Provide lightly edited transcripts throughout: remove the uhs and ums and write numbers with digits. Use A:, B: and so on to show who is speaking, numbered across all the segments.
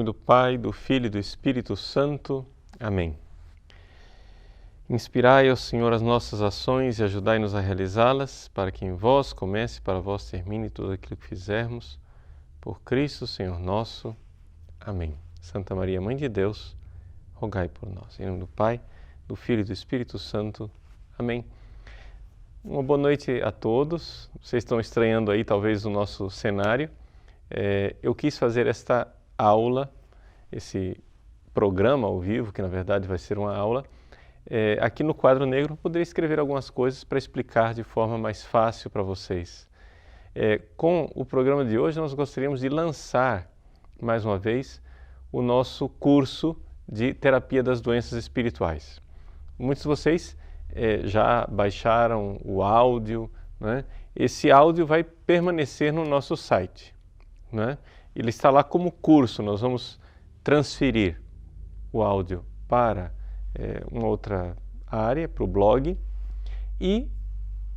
A: do Pai, do Filho e do Espírito Santo. Amém. Inspirai, ó Senhor, as nossas ações e ajudai-nos a realizá-las, para que em vós comece e para vós termine tudo aquilo que fizermos. Por Cristo, Senhor nosso. Amém. Santa Maria, Mãe de Deus, rogai por nós. Em nome do Pai, do Filho e do Espírito Santo. Amém. Uma boa noite a todos. Vocês estão estranhando aí talvez o nosso cenário. Eu quis fazer esta aula, esse programa ao vivo, que na verdade vai ser uma aula, aqui no quadro negro, eu poderia escrever algumas coisas para explicar de forma mais fácil para vocês. Com o programa de hoje, nós gostaríamos de lançar, mais uma vez, o nosso curso de terapia das doenças espirituais. Muitos de vocês já baixaram o áudio, né? Esse áudio vai permanecer no nosso site, né? Ele está lá como curso. Nós vamos transferir o áudio para uma outra área, para o blog, e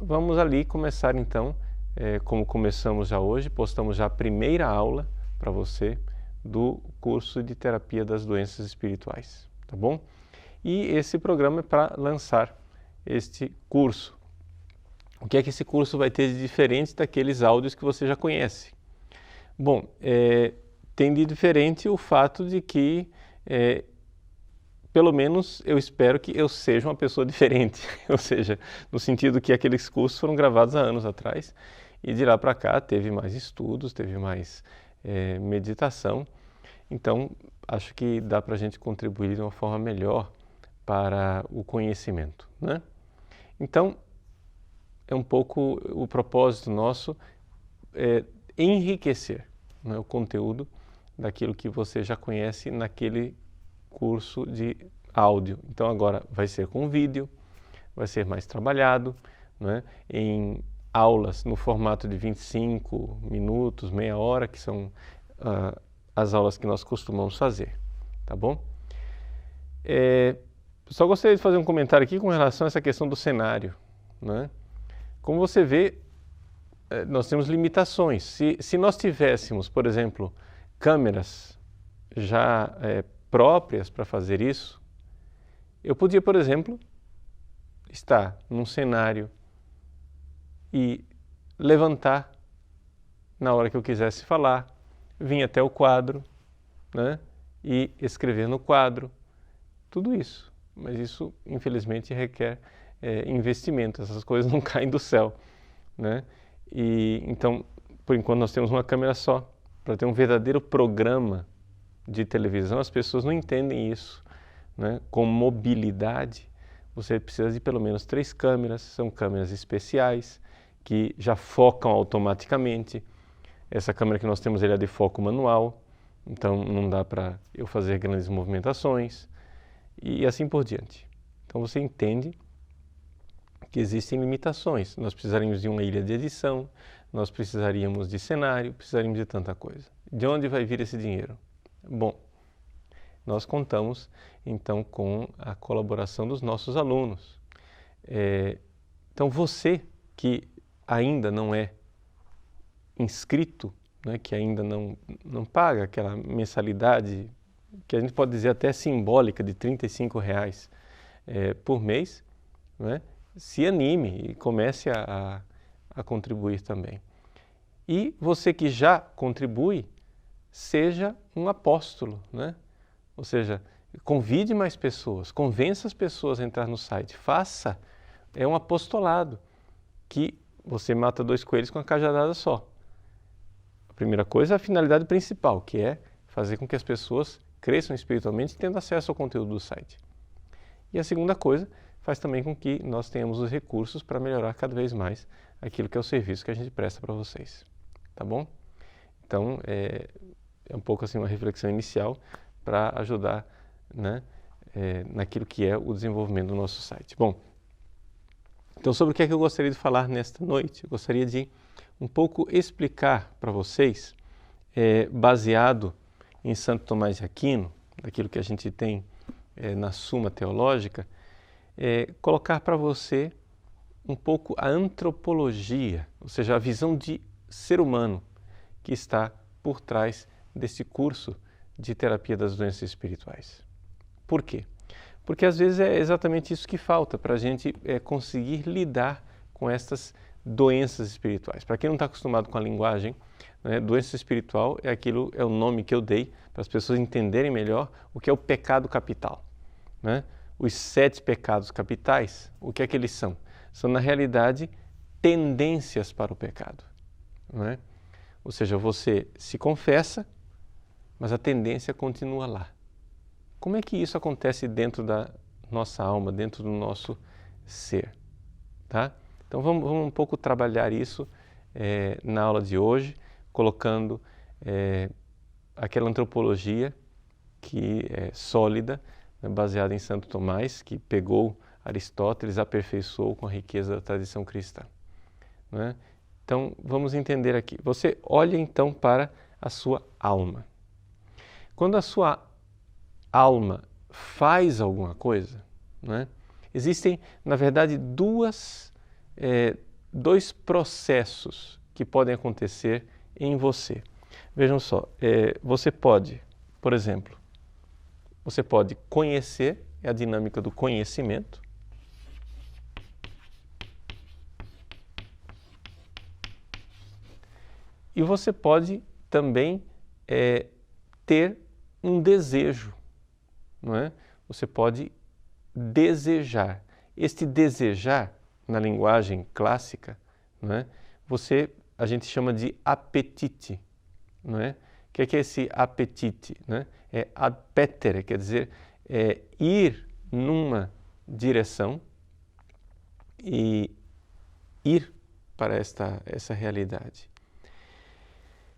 A: vamos ali começar então, como começamos já hoje, postamos já a primeira aula para você do curso de terapia das doenças espirituais, tá bom? E esse programa é para lançar este curso. O que é que esse curso vai ter de diferente daqueles áudios que você já conhece? Bom, tem de diferente o fato de que, pelo menos eu espero que eu seja uma pessoa diferente, ou seja, no sentido que aqueles cursos foram gravados há anos atrás e de lá para cá teve mais estudos, teve mais meditação, então acho que dá para a gente contribuir de uma forma melhor para o conhecimento, né? Então, é um pouco o propósito nosso, enriquecer, né, o conteúdo daquilo que você já conhece naquele curso de áudio. Então agora vai ser com vídeo, vai ser mais trabalhado, né, em aulas no formato de 25 minutos, meia hora, que são as aulas que nós costumamos fazer, tá bom? Só gostaria de fazer um comentário aqui com relação a essa questão do cenário, né? Como você vê, nós temos limitações. Se nós tivéssemos, por exemplo, câmeras já próprias para fazer isso, eu podia, por exemplo, estar num cenário e levantar na hora que eu quisesse falar, vir até o quadro, né, e escrever no quadro, tudo isso. Mas isso, infelizmente, requer investimento. Essas coisas não caem do céu, né? E então, por enquanto, nós temos uma câmera só. Para ter um verdadeiro programa de televisão, as pessoas não entendem isso, né? Com mobilidade, você precisa de pelo menos 3 câmeras. São câmeras especiais que já focam automaticamente. Essa câmera que nós temos é de foco manual, então não dá para eu fazer grandes movimentações e assim por diante. Então você entende que existem limitações. Nós precisaríamos de uma ilha de edição, nós precisaríamos de cenário, precisaríamos de tanta coisa. De onde vai vir esse dinheiro? Bom, nós contamos então com a colaboração dos nossos alunos. Então você que ainda não é inscrito, né, que ainda não paga aquela mensalidade, que a gente pode dizer até simbólica, de R$35 por mês, né, se anime e comece a contribuir também. E você que já contribui, seja um apóstolo, né? Ou seja, convide mais pessoas, convença as pessoas a entrar no site, faça, um apostolado, que você mata 2 coelhos com uma cajadada só. A primeira coisa é a finalidade principal, que é fazer com que as pessoas cresçam espiritualmente tendo acesso ao conteúdo do site. E a segunda coisa faz também com que nós tenhamos os recursos para melhorar cada vez mais aquilo que é o serviço que a gente presta para vocês, tá bom? Então, é um pouco assim uma reflexão inicial para ajudar, né, naquilo que é o desenvolvimento do nosso site. Bom, então sobre o que é que eu gostaria de falar nesta noite? Eu gostaria de um pouco explicar para vocês, baseado em Santo Tomás de Aquino, daquilo que a gente tem na Suma Teológica, colocar para você um pouco a antropologia, ou seja, a visão de ser humano que está por trás desse curso de terapia das doenças espirituais. Por quê? Porque às vezes é exatamente isso que falta para a gente conseguir lidar com estas doenças espirituais. Para quem não está acostumado com a linguagem, né, doença espiritual é o nome que eu dei para as pessoas entenderem melhor o que é o pecado capital. Né? Os 7 pecados capitais, o que é que eles são? São, na realidade, tendências para o pecado. Né? Ou seja, você se confessa, mas a tendência continua lá. Como é que isso acontece dentro da nossa alma, dentro do nosso ser? Tá? Então vamos um pouco trabalhar isso na aula de hoje, colocando aquela antropologia que é sólida, né, baseada em Santo Tomás, que pegou Aristóteles, aperfeiçoou com a riqueza da tradição cristã. Né? Então vamos entender aqui. Você olha então para a sua alma. Quando a sua alma faz alguma coisa, né, existem, na verdade, dois processos que podem acontecer em você. Vejam só, você pode, por exemplo, você pode conhecer, é a dinâmica do conhecimento. E você pode também ter um desejo, não é? Você pode desejar. Este desejar, na linguagem clássica, não é? A gente chama de apetite, não é? O que é esse apetite? Né? É apetere, quer dizer, ir numa direção e ir para essa realidade.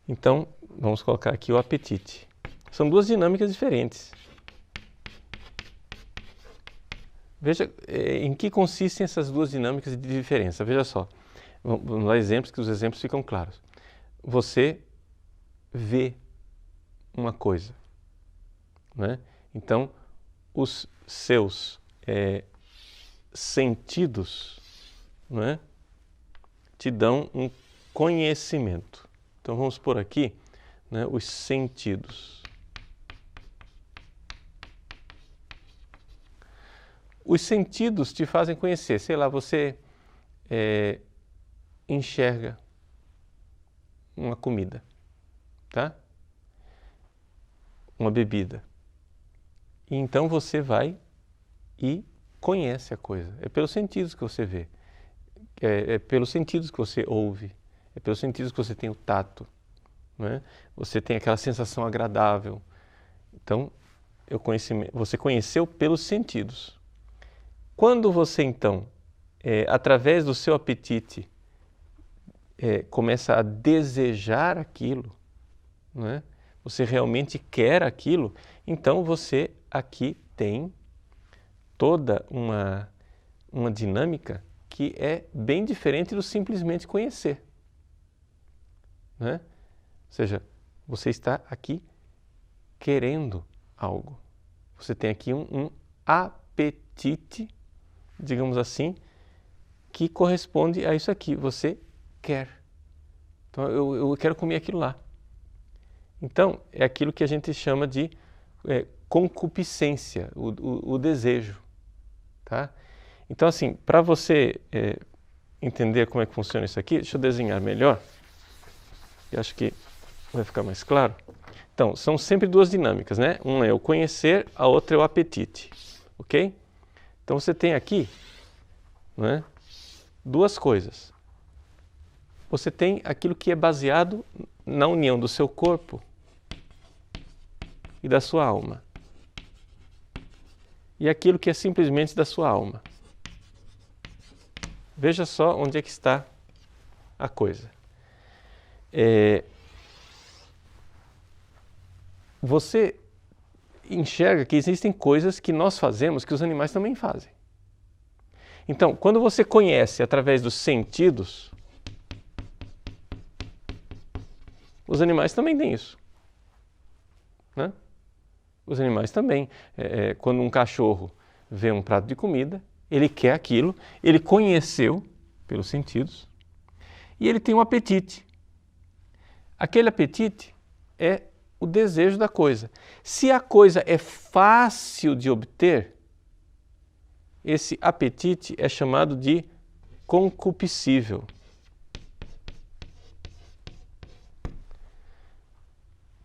A: Então, vamos colocar aqui o apetite. São 2 dinâmicas diferentes. Veja em que consistem essas 2 dinâmicas de diferença. Veja só, vamos dar exemplos, que os exemplos ficam claros. Você vê uma coisa, né? Então, os seus sentidos, né, te dão um conhecimento. Então, vamos pôr aqui, né, os sentidos. Os sentidos te fazem conhecer, sei lá, você enxerga uma comida, tá? Uma bebida. E então você vai e conhece a coisa. É pelos sentidos que você vê, é pelos sentidos que você ouve, é pelos sentidos que você tem o tato, né? Você tem aquela sensação agradável. Então, você conheceu pelos sentidos. Quando você, então, através do seu apetite, começa a desejar aquilo, né? Você realmente quer aquilo, então você aqui tem toda uma dinâmica que é bem diferente do simplesmente conhecer. Né? Ou seja, você está aqui querendo algo. Você tem aqui um apetite, digamos assim, que corresponde a isso aqui. Você quer. Então, eu quero comer aquilo lá. Então, é aquilo que a gente chama de concupiscência, o desejo. Tá? Então, assim, para você entender como é que funciona isso aqui, deixa eu desenhar melhor. Eu acho que vai ficar mais claro. Então, são sempre 2 dinâmicas, né? Uma é o conhecer, a outra é o apetite. Ok? Então, você tem aqui, né, 2 coisas. Você tem aquilo que é baseado na união do seu corpo e da sua alma. E aquilo que é simplesmente da sua alma. Veja só onde é que está a coisa. Você enxerga que existem coisas que nós fazemos que os animais também fazem. Então, quando você conhece através dos sentidos, os animais também têm isso. Né? Os animais também. Quando um cachorro vê um prato de comida, ele quer aquilo, ele conheceu pelos sentidos e ele tem um apetite. Aquele apetite é o desejo da coisa. Se a coisa é fácil de obter, esse apetite é chamado de concupiscível.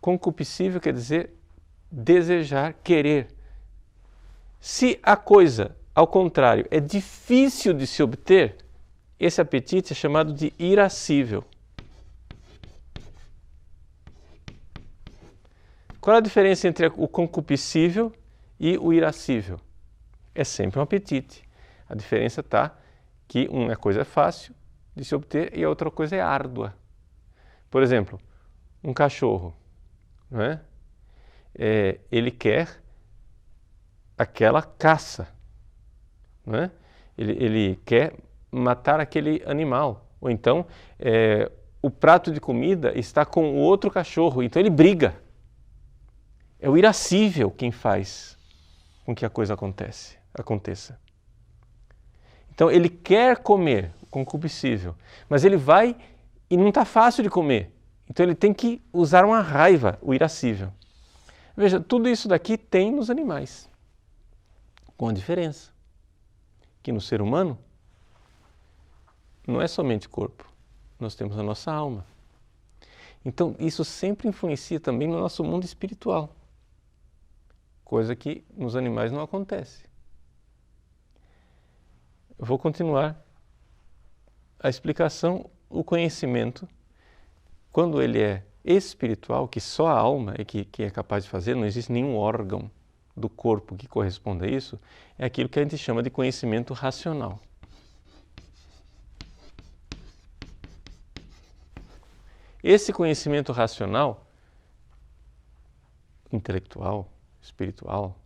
A: Concupiscível quer dizer desejar, querer. Se a coisa, ao contrário, é difícil de se obter, esse apetite é chamado de irascível. Qual é a diferença entre o concupiscível e o irascível? É sempre um apetite. A diferença está que uma coisa é fácil de se obter e a outra coisa é árdua. Por exemplo, um cachorro, não é? Ele quer aquela caça, não é? Ele quer matar aquele animal. Ou então, o prato de comida está com o outro cachorro, então ele briga. É o irascível quem faz com que a coisa aconteça. Então ele quer comer, concupiscível, mas ele vai e não está fácil de comer. Então ele tem que usar uma raiva, o irascível. Veja, tudo isso daqui tem nos animais, com a diferença que no ser humano não é somente corpo, nós temos a nossa alma. Então isso sempre influencia também no nosso mundo espiritual, coisa que nos animais não acontece. Eu vou continuar a explicação, o conhecimento, quando ele é espiritual, que só a alma é que é capaz de fazer, não existe nenhum órgão do corpo que corresponda a isso, é aquilo que a gente chama de conhecimento racional. Esse conhecimento racional, intelectual, espiritual,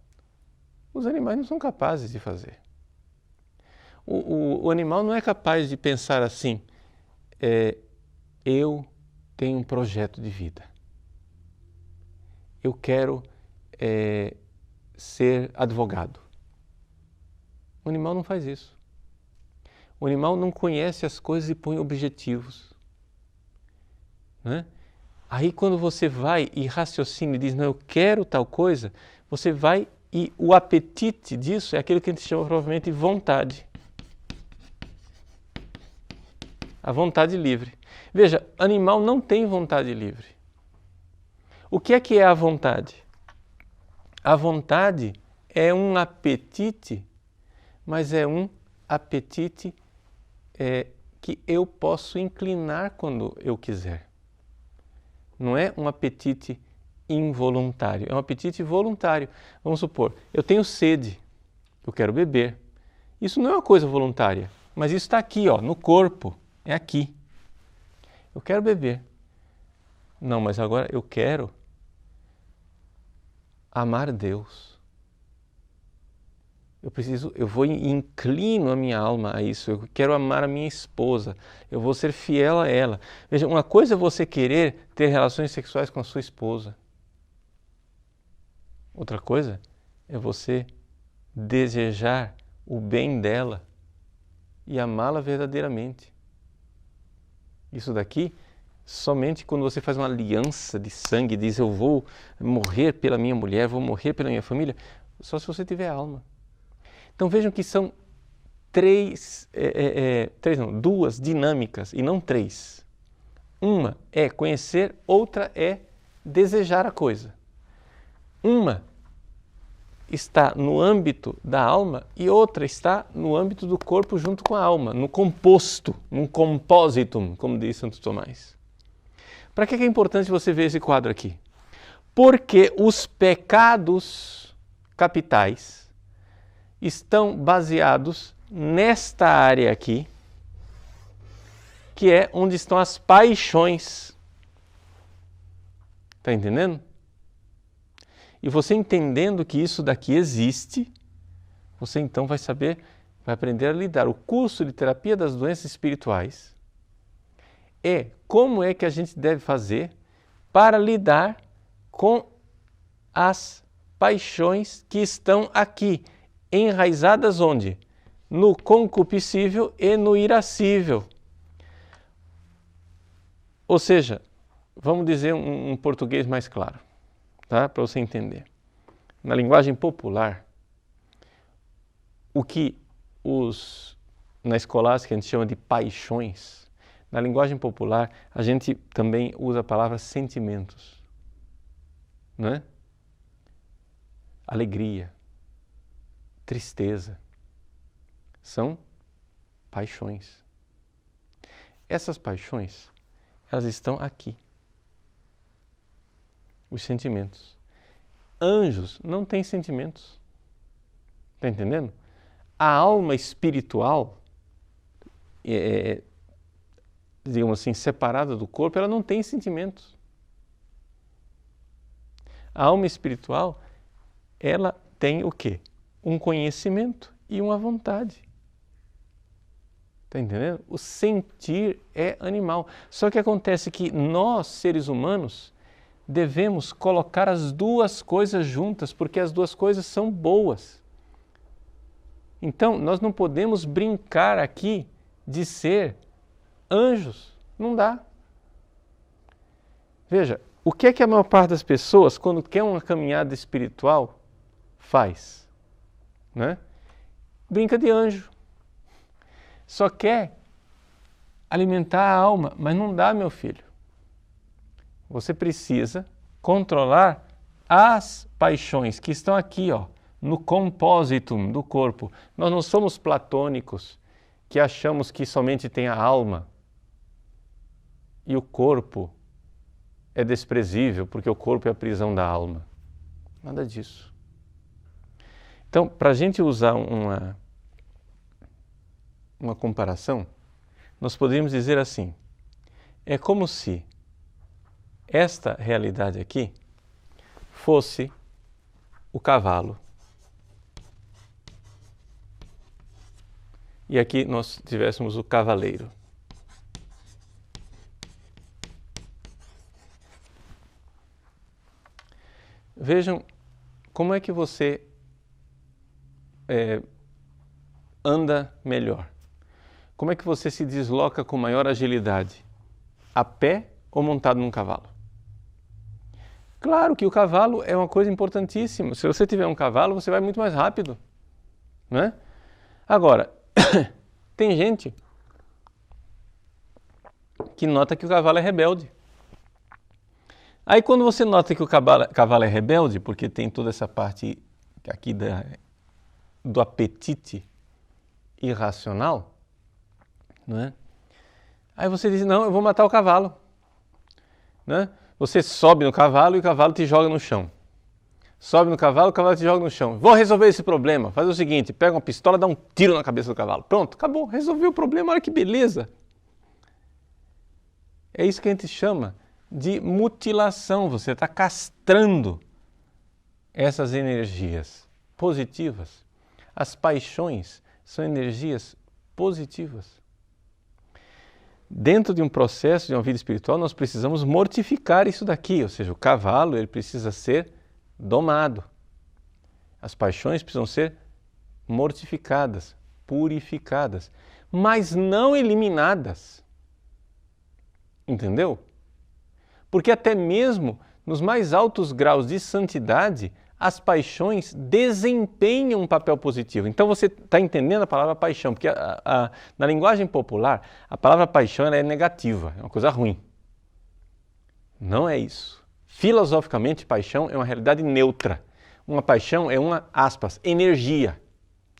A: os animais não são capazes de fazer. O animal não é capaz de pensar assim, eu tenho um projeto de vida, eu quero ser advogado. O animal não faz isso. O animal não conhece as coisas e põe objetivos. Né? Aí quando você vai e raciocina e diz, não, eu quero tal coisa, você vai e o apetite disso é aquilo que a gente chama provavelmente de vontade. A vontade livre. Veja, animal não tem vontade livre. O que é a vontade? A vontade é um apetite, mas é um apetite que eu posso inclinar quando eu quiser. Não é um apetite involuntário, é um apetite voluntário. Vamos supor, eu tenho sede, eu quero beber. Isso não é uma coisa voluntária, mas isso está aqui, no corpo, é aqui. Eu quero beber. Não, mas agora eu quero amar Deus. Eu vou e inclino a minha alma a isso. Eu quero amar a minha esposa. Eu vou ser fiel a ela. Veja, uma coisa é você querer ter relações sexuais com a sua esposa. Outra coisa é você desejar o bem dela e amá-la verdadeiramente. Isso daqui, somente quando você faz uma aliança de sangue, diz eu vou morrer pela minha mulher, vou morrer pela minha família, só se você tiver alma. Então vejam que são duas dinâmicas e não três. Uma é conhecer, outra é desejar a coisa. Uma está no âmbito da alma e outra está no âmbito do corpo junto com a alma, no composto, num compositum, como diz Santo Tomás. Para que é importante você ver esse quadro aqui? Porque os pecados capitais estão baseados nesta área aqui, que é onde estão as paixões. Está entendendo? E você entendendo que isso daqui existe, você então vai aprender a lidar. O curso de terapia das doenças espirituais é como é que a gente deve fazer para lidar com as paixões que estão aqui, enraizadas onde? No concupiscível e no irascível. Ou seja, vamos dizer um português mais claro. tá? Para você entender. Na linguagem popular, o que na escolástica a gente chama de paixões, na linguagem popular a gente também usa a palavra sentimentos, né? Alegria, tristeza, são paixões. Essas paixões, elas estão aqui. Os sentimentos. Anjos não têm sentimentos. Está entendendo? A alma espiritual, digamos assim, separada do corpo, ela não tem sentimentos. A alma espiritual, ela tem o quê? Um conhecimento e uma vontade. Está entendendo? O sentir é animal. Só que acontece que nós, seres humanos, devemos colocar as duas coisas juntas, porque as duas coisas são boas. Então, nós não podemos brincar aqui de ser anjos. Não dá. Veja, o que é que a maior parte das pessoas, quando quer uma caminhada espiritual, faz? Né? Brinca de anjo. Só quer alimentar a alma, mas não dá, meu filho. Você precisa controlar as paixões que estão aqui, ó, no compositum do corpo. Nós não somos platônicos que achamos que somente tem a alma e o corpo é desprezível porque o corpo é a prisão da alma. Nada disso. Então, para a gente usar uma comparação, nós poderíamos dizer assim, é como se esta realidade aqui fosse o cavalo. E aqui nós tivéssemos o cavaleiro. Vejam como é que você anda melhor. Como é que você se desloca com maior agilidade? A pé ou montado num cavalo? Claro que o cavalo é uma coisa importantíssima. Se você tiver um cavalo, você vai muito mais rápido, né? Agora, tem gente que nota que o cavalo é rebelde. Aí quando você nota que o cavalo é rebelde, porque tem toda essa parte aqui do apetite irracional, né? Aí você diz, não, eu vou matar o cavalo, né? Você sobe no cavalo e o cavalo te joga no chão. Sobe no cavalo, o cavalo te joga no chão. Vou resolver esse problema. Faz o seguinte, pega uma pistola, dá um tiro na cabeça do cavalo. Pronto, acabou, resolveu o problema, olha que beleza. É isso que a gente chama de mutilação. Você está castrando essas energias positivas. As paixões são energias positivas. Dentro de um processo de uma vida espiritual, nós precisamos mortificar isso daqui, ou seja, o cavalo ele precisa ser domado. As paixões precisam ser mortificadas, purificadas, mas não eliminadas. Entendeu? Porque até mesmo nos mais altos graus de santidade, as paixões desempenham um papel positivo. Então você está entendendo a palavra paixão, porque na linguagem popular, a palavra paixão ela é negativa, é uma coisa ruim. Não é isso. Filosoficamente, paixão é uma realidade neutra. Uma paixão é uma, aspas, energia,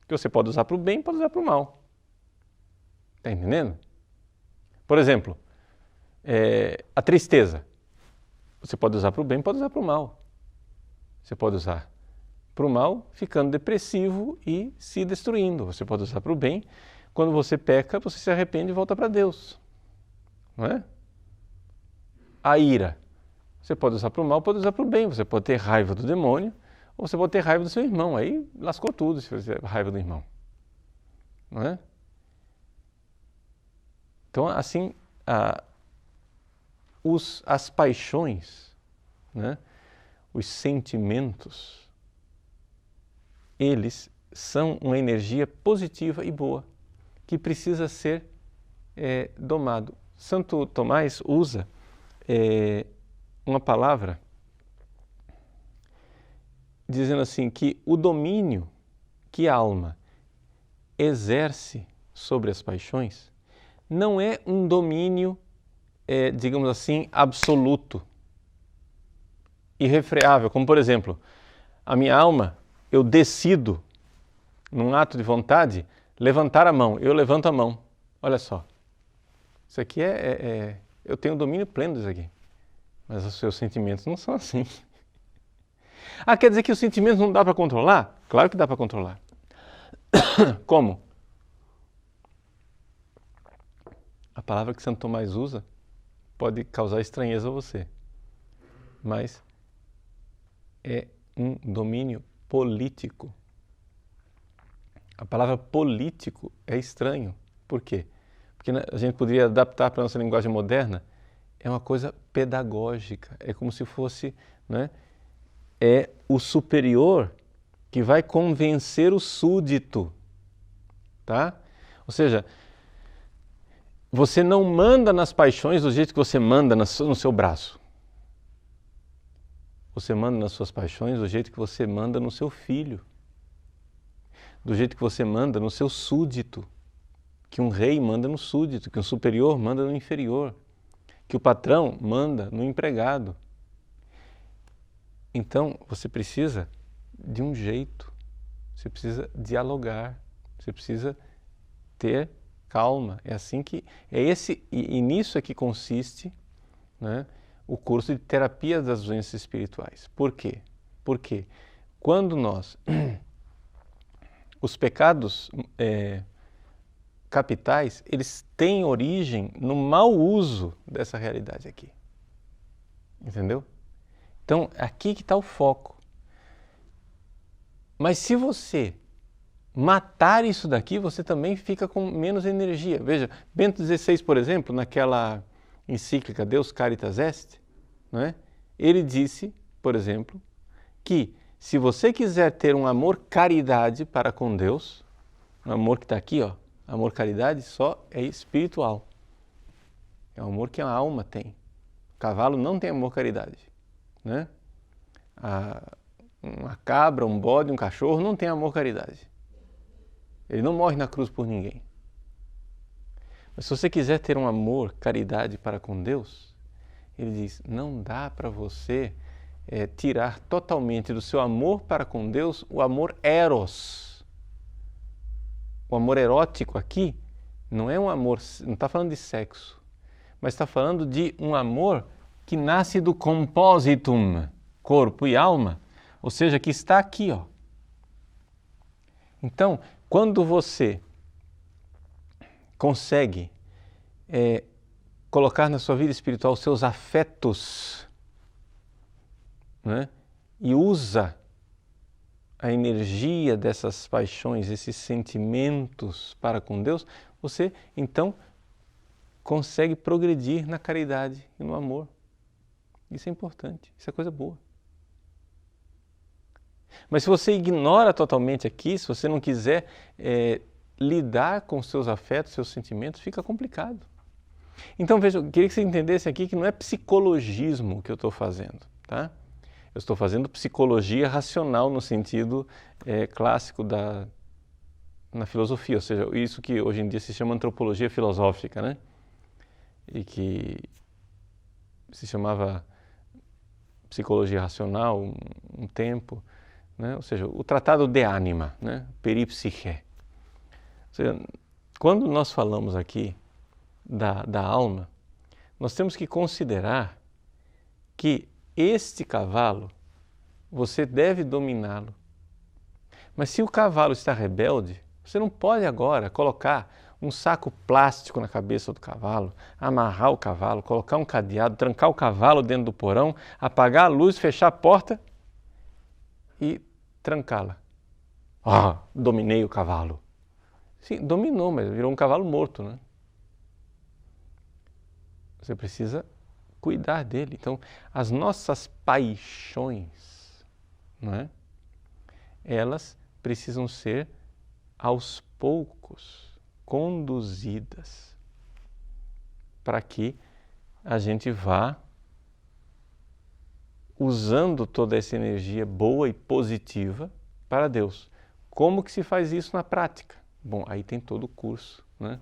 A: que você pode usar para o bem, pode usar para o mal. Está entendendo? Por exemplo, a tristeza. Você pode usar para o bem, pode usar para o mal. Você pode usar para o mal, ficando depressivo e se destruindo. Você pode usar para o bem, quando você peca, você se arrepende e volta para Deus. Não é? A ira. Você pode usar para o mal, pode usar para o bem. Você pode ter raiva do demônio, ou você pode ter raiva do seu irmão. Aí lascou tudo se você tiver raiva do irmão. Não é? Então, assim, as paixões, né? Os sentimentos, eles são uma energia positiva e boa, que precisa ser domado. Santo Tomás usa uma palavra dizendo assim que o domínio que a alma exerce sobre as paixões não é um domínio, digamos assim, absoluto, irrefreável, como por exemplo, a minha alma, eu decido, num ato de vontade, levantar a mão, eu levanto a mão. Olha só, isso aqui eu tenho domínio pleno disso aqui, mas os seus sentimentos não são assim. Ah, quer dizer que os sentimentos não dá para controlar? Claro que dá para controlar. Como? A palavra que Santo Tomás usa pode causar estranheza a você, mas é um domínio político. A palavra político é estranho. Por quê? Porque a gente poderia adaptar para a nossa linguagem moderna, é uma coisa pedagógica, é como se fosse, né, é o superior que vai convencer o súdito, tá? Ou seja, você não manda nas paixões do jeito que você manda no seu braço. Você manda nas suas paixões do jeito que você manda no seu filho, do jeito que você manda no seu súdito, que um rei manda no súdito, que um superior manda no inferior, que o patrão manda no empregado. Então, você precisa de um jeito, você precisa dialogar, você precisa ter calma. É assim que e nisso é que consiste, né, o curso de terapia das doenças espirituais. Por quê? Porque quando os pecados capitais, eles têm origem no mau uso dessa realidade aqui. Entendeu? Então, aqui que está o foco. Mas se você matar isso daqui, você também fica com menos energia. Veja, Bento XVI, por exemplo, naquela encíclica Deus Caritas Est, né, ele disse, por exemplo, que se você quiser ter um amor-caridade para com Deus, um amor que está aqui, ó, amor-caridade só é espiritual. É o amor que a alma tem. O cavalo não tem amor-caridade, né? Uma cabra, um bode, um cachorro não tem amor-caridade. Ele não morre na cruz por ninguém. Mas se você quiser ter um amor, caridade para com Deus, ele diz, não dá para você tirar totalmente do seu amor para com Deus o amor eros. O amor erótico aqui não é um amor, não está falando de sexo, mas está falando de um amor que nasce do compositum, corpo e alma, ou seja, que está aqui, ó. Então, quando você consegue colocar na sua vida espiritual os seus afetos, né, e usa a energia dessas paixões, esses sentimentos para com Deus, você então consegue progredir na caridade e no amor. Isso é importante, isso é coisa boa. Mas se você ignora totalmente aqui, se você não quiser lidar com os seus afetos, seus sentimentos, fica complicado. Então, veja, eu queria que você entendesse aqui que não é psicologismo que eu estou fazendo, tá? Eu estou fazendo psicologia racional no sentido clássico na filosofia, ou seja, isso que hoje em dia se chama antropologia filosófica, né? E que se chamava psicologia racional um tempo, né? Ou seja, o tratado de ânima, né? Peripsyche. Ou seja, quando nós falamos aqui da alma, nós temos que considerar que este cavalo, você deve dominá-lo. Mas se o cavalo está rebelde, você não pode agora colocar um saco plástico na cabeça do cavalo, amarrar o cavalo, colocar um cadeado, trancar o cavalo dentro do porão, apagar a luz, fechar a porta e trancá-la. Ah, dominei o cavalo. Sim, dominou, mas virou um cavalo morto, né? Você precisa cuidar dele. Então, as nossas paixões, não é? Elas precisam ser aos poucos conduzidas para que a gente vá usando toda essa energia boa e positiva para Deus. Como que se faz isso na prática? Bom, aí tem todo o curso, né,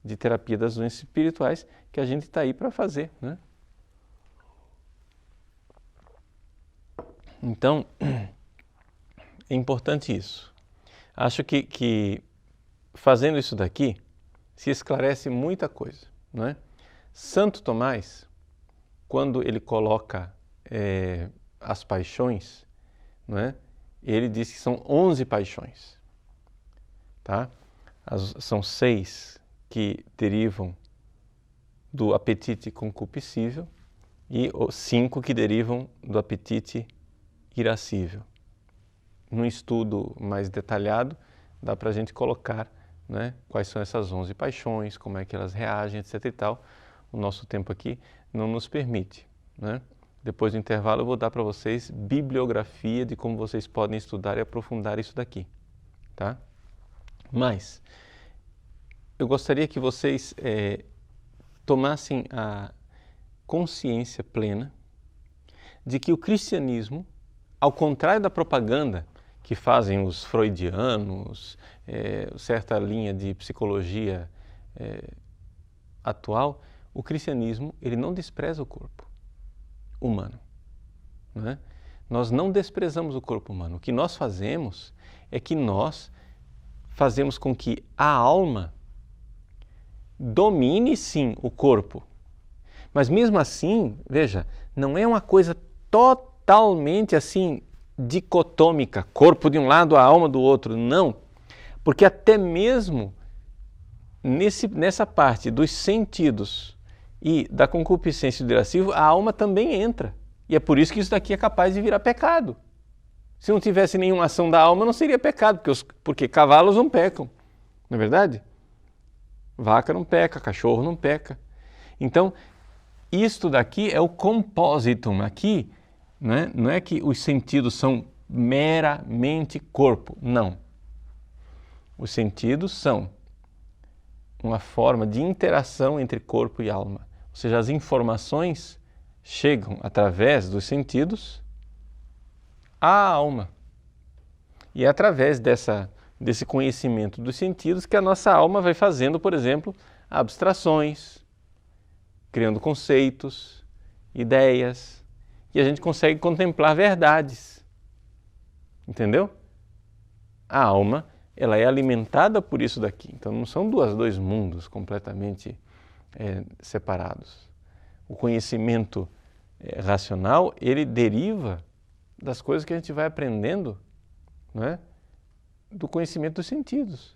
A: de terapia das doenças espirituais que a gente está aí para fazer, né? Então, é importante isso. Acho que fazendo isso daqui se esclarece muita coisa, não é? Santo Tomás, quando ele coloca as paixões, não é? Ele diz que são 11 paixões, tá? São 6 que derivam do apetite concupiscível e 5 que derivam do apetite irascível. Num estudo mais detalhado, dá para a gente colocar, né, quais são essas 11 paixões, como é que elas reagem, etc. e tal. O nosso tempo aqui não nos permite, né? Depois do intervalo eu vou dar para vocês bibliografia de como vocês podem estudar e aprofundar isso daqui, tá? Mas eu gostaria que vocês tomassem a consciência plena de que o cristianismo, ao contrário da propaganda que fazem os freudianos, certa linha de psicologia atual, o cristianismo ele não despreza o corpo humano, né? Nós não desprezamos o corpo humano. O que nós fazemos é que nós fazemos com que a alma domine sim o corpo. Mas mesmo assim, veja, não é uma coisa totalmente assim dicotômica, corpo de um lado, a alma do outro, não. Porque até mesmo nessa parte dos sentidos e da concupiscência do irascível, a alma também entra. E é por isso que isso daqui é capaz de virar pecado. Se não tivesse nenhuma ação da alma, não seria pecado, porque cavalos não pecam, não é verdade? Vaca não peca, cachorro não peca. Então, isto daqui é o compositum. Aqui, né, não é que os sentidos são meramente corpo, não. Os sentidos são uma forma de interação entre corpo e alma. Ou seja, as informações chegam através dos sentidos à alma. E é através desse conhecimento dos sentidos que a nossa alma vai fazendo, por exemplo, abstrações, criando conceitos, ideias, e a gente consegue contemplar verdades. Entendeu? A alma, ela é alimentada por isso daqui. Então não são dois mundos completamente separados. O conhecimento racional, ele deriva das coisas que a gente vai aprendendo, não é? Do conhecimento dos sentidos.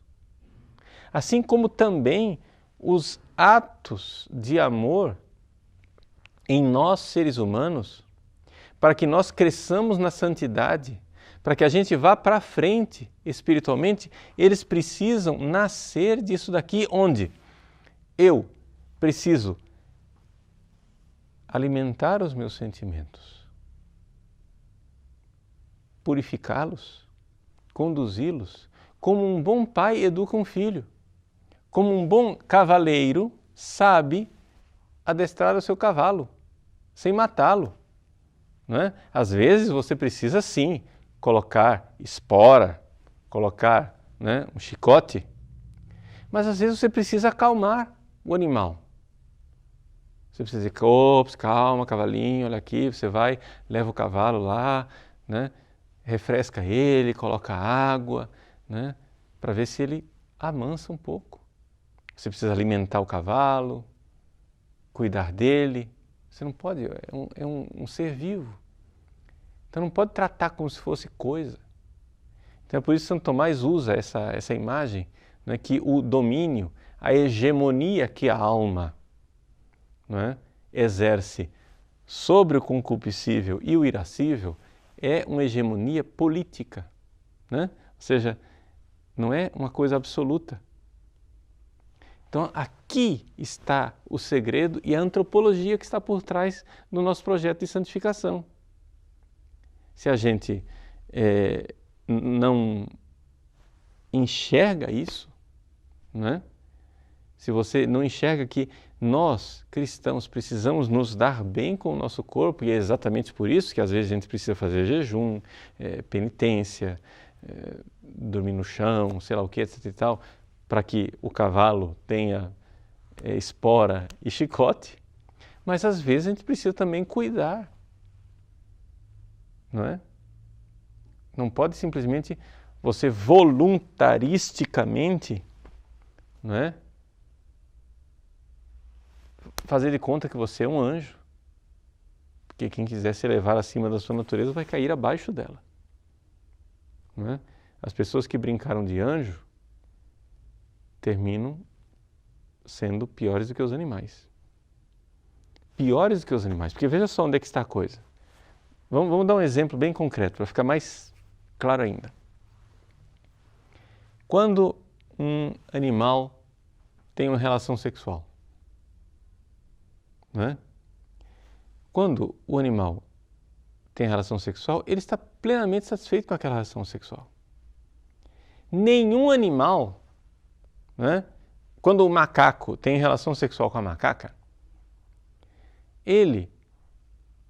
A: Assim como também os atos de amor em nós, seres humanos, para que nós cresçamos na santidade, para que a gente vá para frente espiritualmente, eles precisam nascer disso daqui, onde eu preciso alimentar os meus sentimentos, purificá-los, conduzi-los, como um bom pai educa um filho, como um bom cavaleiro sabe adestrar o seu cavalo, sem matá-lo, não é? Às vezes você precisa sim colocar espora, colocar, né, um chicote, mas às vezes você precisa acalmar o animal. Você precisa dizer, ops, calma, cavalinho, olha aqui, você vai, leva o cavalo lá, né, refresca ele, coloca água, né, para ver se ele amansa um pouco. Você precisa alimentar o cavalo, cuidar dele. Você não pode, é um ser vivo. Então não pode tratar como se fosse coisa. Então é por isso que Santo Tomás usa essa imagem, né, que o domínio, a hegemonia que a alma, né, exerce sobre o concupiscível e o irascível é uma hegemonia política, né? Ou seja, não é uma coisa absoluta. Então aqui está o segredo e a antropologia que está por trás do nosso projeto de santificação. Se a gente não enxerga isso, né? Se você não enxerga que Nós, cristãos, precisamos nos dar bem com o nosso corpo e é exatamente por isso que às vezes a gente precisa fazer jejum, penitência, dormir no chão, sei lá o que, etc e tal, para que o cavalo tenha espora e chicote, mas às vezes a gente precisa também cuidar, não é? Não pode simplesmente você voluntaristicamente, não é? Fazer de conta que você é um anjo, porque quem quiser se elevar acima da sua natureza vai cair abaixo dela, não é? As pessoas que brincaram de anjo terminam sendo piores do que os animais. Piores do que os animais, porque veja só onde é que está a coisa. Vamos dar um exemplo bem concreto para ficar mais claro ainda. Quando um animal tem uma relação sexual, não é? Quando o animal tem relação sexual, ele está plenamente satisfeito com aquela relação sexual. Nenhum animal, não é? Quando o macaco tem relação sexual com a macaca, ele,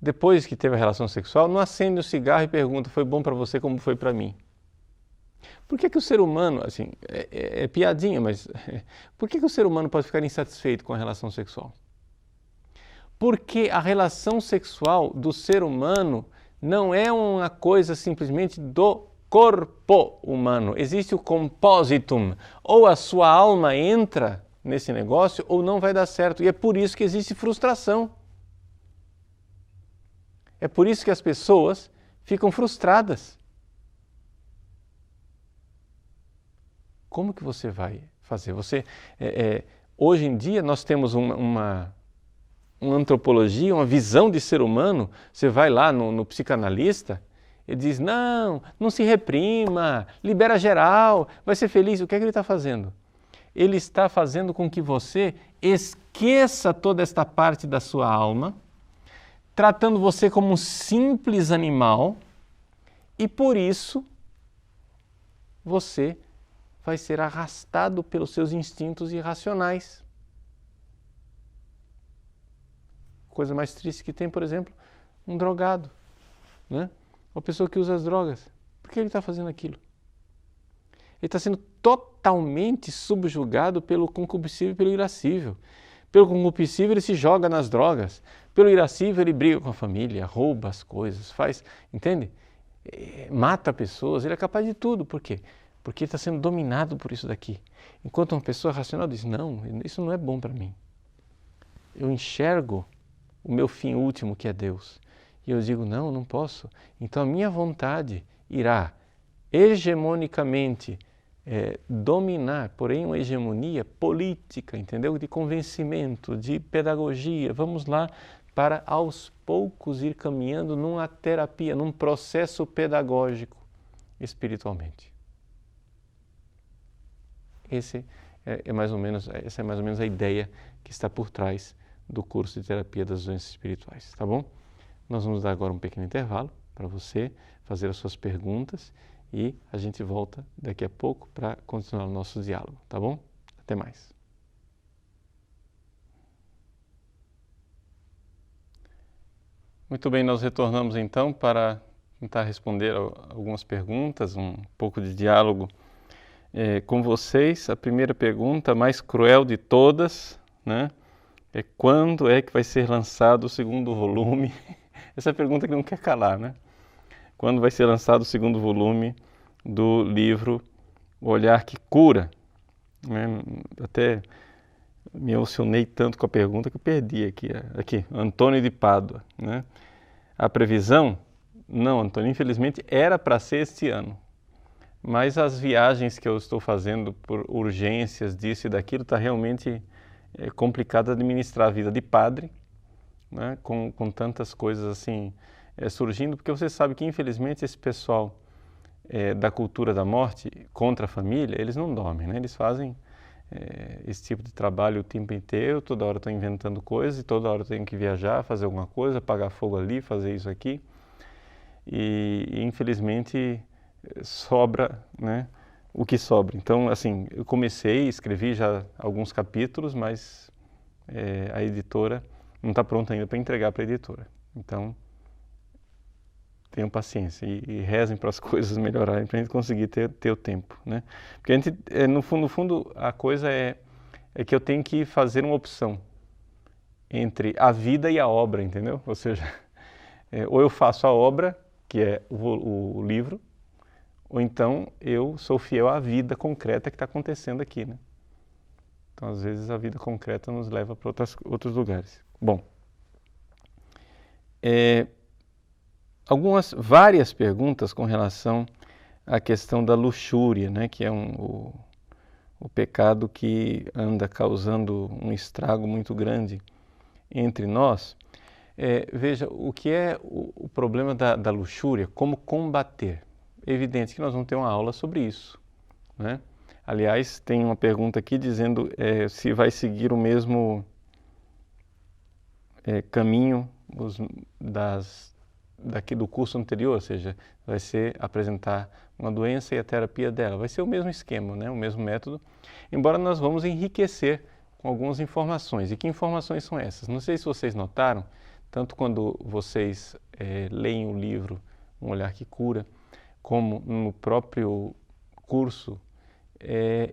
A: depois que teve a relação sexual, não acende o cigarro e pergunta, foi bom para você como foi para mim? Por que o ser humano, assim, é piadinha, mas por que o ser humano pode ficar insatisfeito com a relação sexual? Porque a relação sexual do ser humano não é uma coisa simplesmente do corpo humano. Existe o compositum. Ou a sua alma entra nesse negócio ou não vai dar certo. E é por isso que existe frustração. É por isso que as pessoas ficam frustradas. Como que você vai fazer? Hoje em dia nós temos uma antropologia, uma visão de ser humano. Você vai lá no psicanalista, ele diz, não se reprima, libera geral, vai ser feliz. O que é que ele está fazendo? Ele está fazendo com que você esqueça toda esta parte da sua alma, tratando você como um simples animal, e por isso você vai ser arrastado pelos seus instintos irracionais. Coisa mais triste que tem, por exemplo, um drogado, né? Uma pessoa que usa as drogas. Por que ele está fazendo aquilo? Ele está sendo totalmente subjugado pelo concupiscível e pelo irascível. Pelo concupiscível ele se joga nas drogas. Pelo irascível ele briga com a família, rouba as coisas, entende? Mata pessoas, ele é capaz de tudo. Por quê? Porque ele está sendo dominado por isso daqui. Enquanto uma pessoa racional diz, não, isso não é bom para mim. Eu enxergo o meu fim último, que é Deus. E eu digo, não posso. Então a minha vontade irá hegemonicamente dominar, porém uma hegemonia política, entendeu? De convencimento, de pedagogia. Vamos lá para aos poucos ir caminhando numa terapia, num processo pedagógico espiritualmente. Essa é mais ou menos a ideia que está por trás do curso de terapia das doenças espirituais, tá bom? Nós vamos dar agora um pequeno intervalo para você fazer as suas perguntas e a gente volta daqui a pouco para continuar o nosso diálogo, tá bom? Até mais. Muito bem, nós retornamos então para tentar responder algumas perguntas, um pouco de diálogo com vocês. A primeira pergunta, mais cruel de todas, né? É quando é que vai ser lançado o segundo volume? Essa é a pergunta que não quer calar, né? Quando vai ser lançado o segundo volume do livro O Olhar que Cura? Até me emocionei tanto com a pergunta que eu perdi aqui, Antônio de Pádua, né? A previsão? Não, Antônio, infelizmente era para ser este ano. Mas as viagens que eu estou fazendo por urgências disso e daquilo, está realmente complicado administrar a vida de padre, né, com tantas coisas assim surgindo, porque você sabe que infelizmente esse pessoal da cultura da morte contra a família, eles não dormem, né? Eles fazem esse tipo de trabalho o tempo inteiro, toda hora estão inventando coisas e toda hora tem que viajar, fazer alguma coisa, apagar fogo ali, fazer isso aqui e infelizmente sobra, né, o que sobra. Então, assim, eu escrevi já alguns capítulos, mas a editora não está pronta ainda para entregar para a editora. Então, tenham paciência e rezem para as coisas melhorarem para a gente conseguir ter o tempo, né? Porque a gente, no fundo, a coisa é que eu tenho que fazer uma opção entre a vida e a obra, entendeu? Ou seja, ou eu faço a obra, que é o livro, ou então eu sou fiel à vida concreta que está acontecendo aqui, né? Então, às vezes, a vida concreta nos leva para outros lugares. Bom, várias perguntas com relação à questão da luxúria, né? Que é o pecado que anda causando um estrago muito grande entre nós. Veja, o que é o problema da luxúria, como combater? É evidente que nós vamos ter uma aula sobre isso, né? Aliás, tem uma pergunta aqui dizendo se vai seguir o mesmo caminho daqui do curso anterior, ou seja, vai ser apresentar uma doença e a terapia dela. Vai ser o mesmo esquema, né? O mesmo método, embora nós vamos enriquecer com algumas informações. E que informações são essas? Não sei se vocês notaram, tanto quando vocês leem o livro Um Olhar que Cura, como no próprio curso,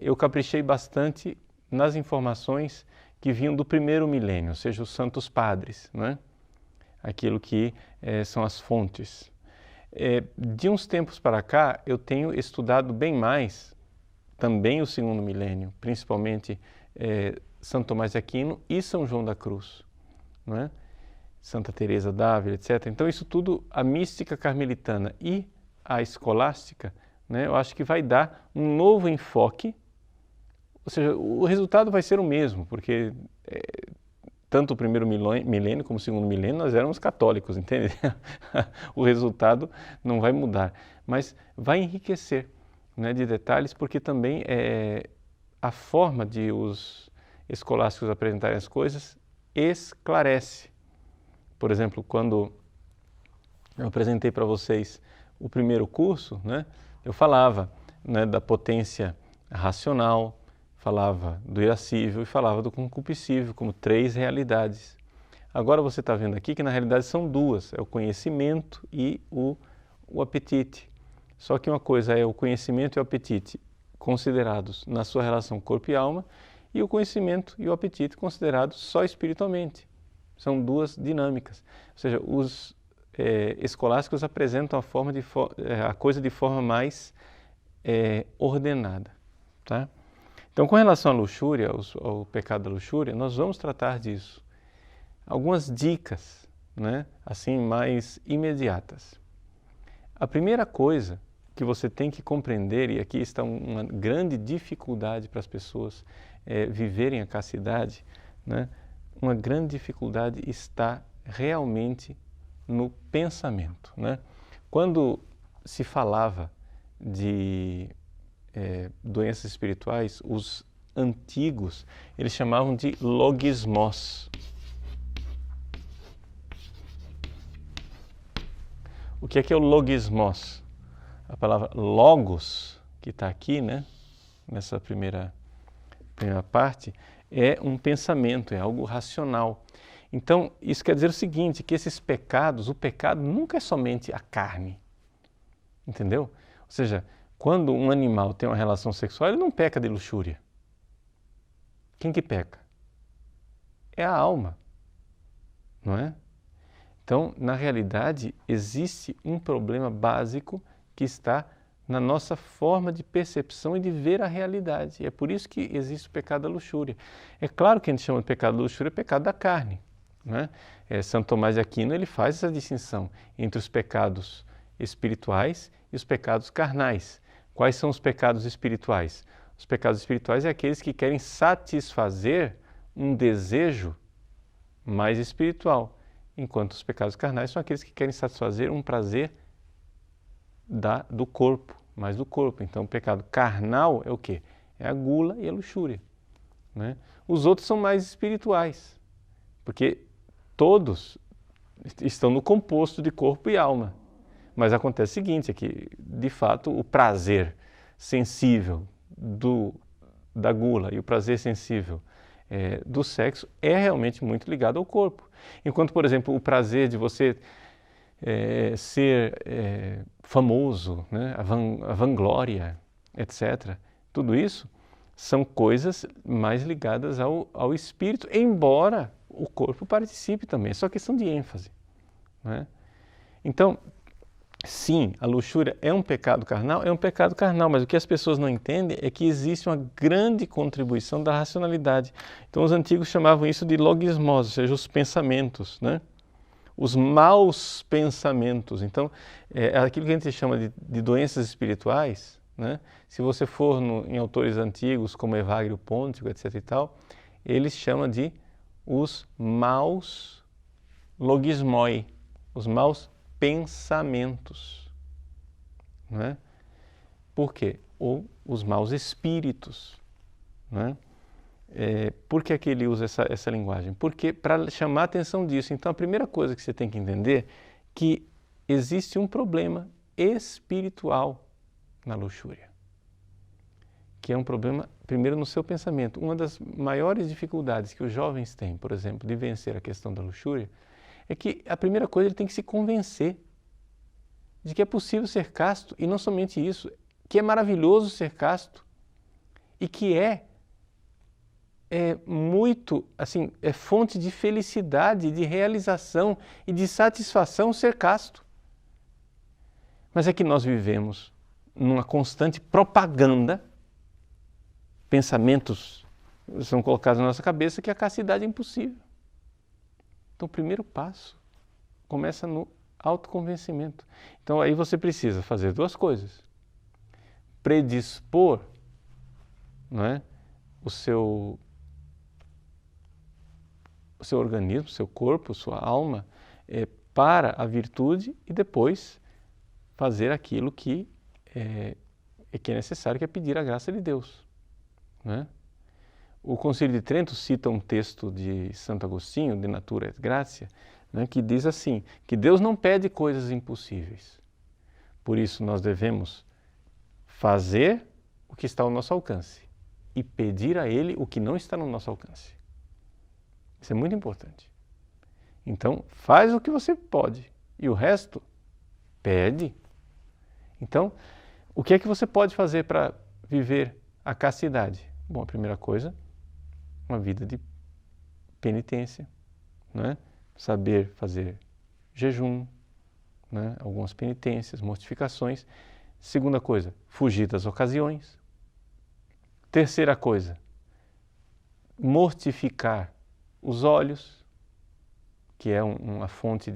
A: eu caprichei bastante nas informações que vinham do primeiro milênio, ou seja, os santos padres, né? Aquilo que são as fontes. De uns tempos para cá, eu tenho estudado bem mais também o segundo milênio, principalmente Santo Tomás de Aquino e São João da Cruz, não é? Santa Teresa d'Ávila, etc. Então, isso tudo, a mística carmelitana e a escolástica, né, eu acho que vai dar um novo enfoque, ou seja, o resultado vai ser o mesmo, porque tanto o primeiro milênio como o segundo milênio nós éramos católicos, entende? O resultado não vai mudar, mas vai enriquecer, né, de detalhes, porque também a forma de os escolásticos apresentarem as coisas esclarece. Por exemplo, quando eu apresentei para vocês o primeiro curso, né, eu falava, né, da potência racional, falava do irascível e falava do concupiscível como 3 realidades. Agora você está vendo aqui que na realidade são 2, é o conhecimento e o apetite. Só que uma coisa é o conhecimento e o apetite considerados na sua relação corpo e alma e o conhecimento e o apetite considerados só espiritualmente. São 2 dinâmicas. Ou seja, os escolásticos apresentam a coisa de forma mais ordenada, tá? Então, com relação à luxúria, ao pecado da luxúria, nós vamos tratar disso. Algumas dicas, né, assim, mais imediatas. A primeira coisa que você tem que compreender, e aqui está uma grande dificuldade para as pessoas viverem a castidade, né, uma grande dificuldade está realmente no pensamento, né? Quando se falava de doenças espirituais, os antigos, eles chamavam de logismos. O que é o logismos? A palavra logos, que está aqui, né, nessa primeira parte, é um pensamento, é algo racional. Então, isso quer dizer o seguinte, que esses pecados, o pecado nunca é somente a carne, entendeu? Ou seja, quando um animal tem uma relação sexual, ele não peca de luxúria. Quem que peca? É a alma, não é? Então, na realidade, existe um problema básico que está na nossa forma de percepção e de ver a realidade. E é por isso que existe o pecado da luxúria. É claro que a gente chama de pecado da luxúria pecado da carne, né? Santo Tomás de Aquino ele faz essa distinção entre os pecados espirituais e os pecados carnais. Quais são os pecados espirituais? Os pecados espirituais é aqueles que querem satisfazer um desejo mais espiritual, enquanto os pecados carnais são aqueles que querem satisfazer um prazer do corpo, mais do corpo. Então, o pecado carnal é o quê? É a gula e a luxúria, né? Os outros são mais espirituais, porque todos estão no composto de corpo e alma. Mas acontece o seguinte, é que, de fato, o prazer sensível da gula e o prazer sensível do sexo é realmente muito ligado ao corpo. Enquanto, por exemplo, o prazer de você ser famoso, né? A vanglória, etc., tudo isso são coisas mais ligadas ao espírito, embora o corpo participe também, é só questão de ênfase, né? Então, sim, a luxúria é um pecado carnal, mas o que as pessoas não entendem é que existe uma grande contribuição da racionalidade. Então, os antigos chamavam isso de logismos, ou seja, os pensamentos, né? Os maus pensamentos. Então, aquilo que a gente chama de doenças espirituais, né? Se você for em autores antigos, como Evagrio Pontico, etc. e tal, eles chamam de os maus logismoi, os maus pensamentos, não é? Por quê? Ou os maus espíritos, não é? Por que é que ele usa essa linguagem? Porque para chamar a atenção disso. Então, a primeira coisa que você tem que entender é que existe um problema espiritual na luxúria, que é um problema, primeiro, no seu pensamento. Uma das maiores dificuldades que os jovens têm, por exemplo, de vencer a questão da luxúria, é que a primeira coisa ele tem que se convencer de que é possível ser casto, e não somente isso, que é maravilhoso ser casto e que é muito, assim, é fonte de felicidade, de realização e de satisfação ser casto. Mas é que nós vivemos numa constante propaganda, pensamentos são colocados na nossa cabeça que a castidade é impossível. Então, o primeiro passo começa no autoconvencimento. Então, aí você precisa fazer duas coisas. Predispor, não é, o seu organismo, seu corpo, sua alma, para a virtude e depois fazer aquilo que é necessário, que é pedir a graça de Deus, né? O Concílio de Trento cita um texto de Santo Agostinho, de Natura et Gratia, né, que diz assim, que Deus não pede coisas impossíveis. Por isso nós devemos fazer o que está ao nosso alcance e pedir a Ele o que não está no nosso alcance. Isso é muito importante. Então, faz o que você pode e o resto, pede. Então, o que é que você pode fazer para viver a castidade? Bom, a primeira coisa, uma vida de penitência, né? Saber fazer jejum, né? Algumas penitências, mortificações. Segunda coisa, fugir das ocasiões. Terceira coisa, mortificar os olhos, que é uma fonte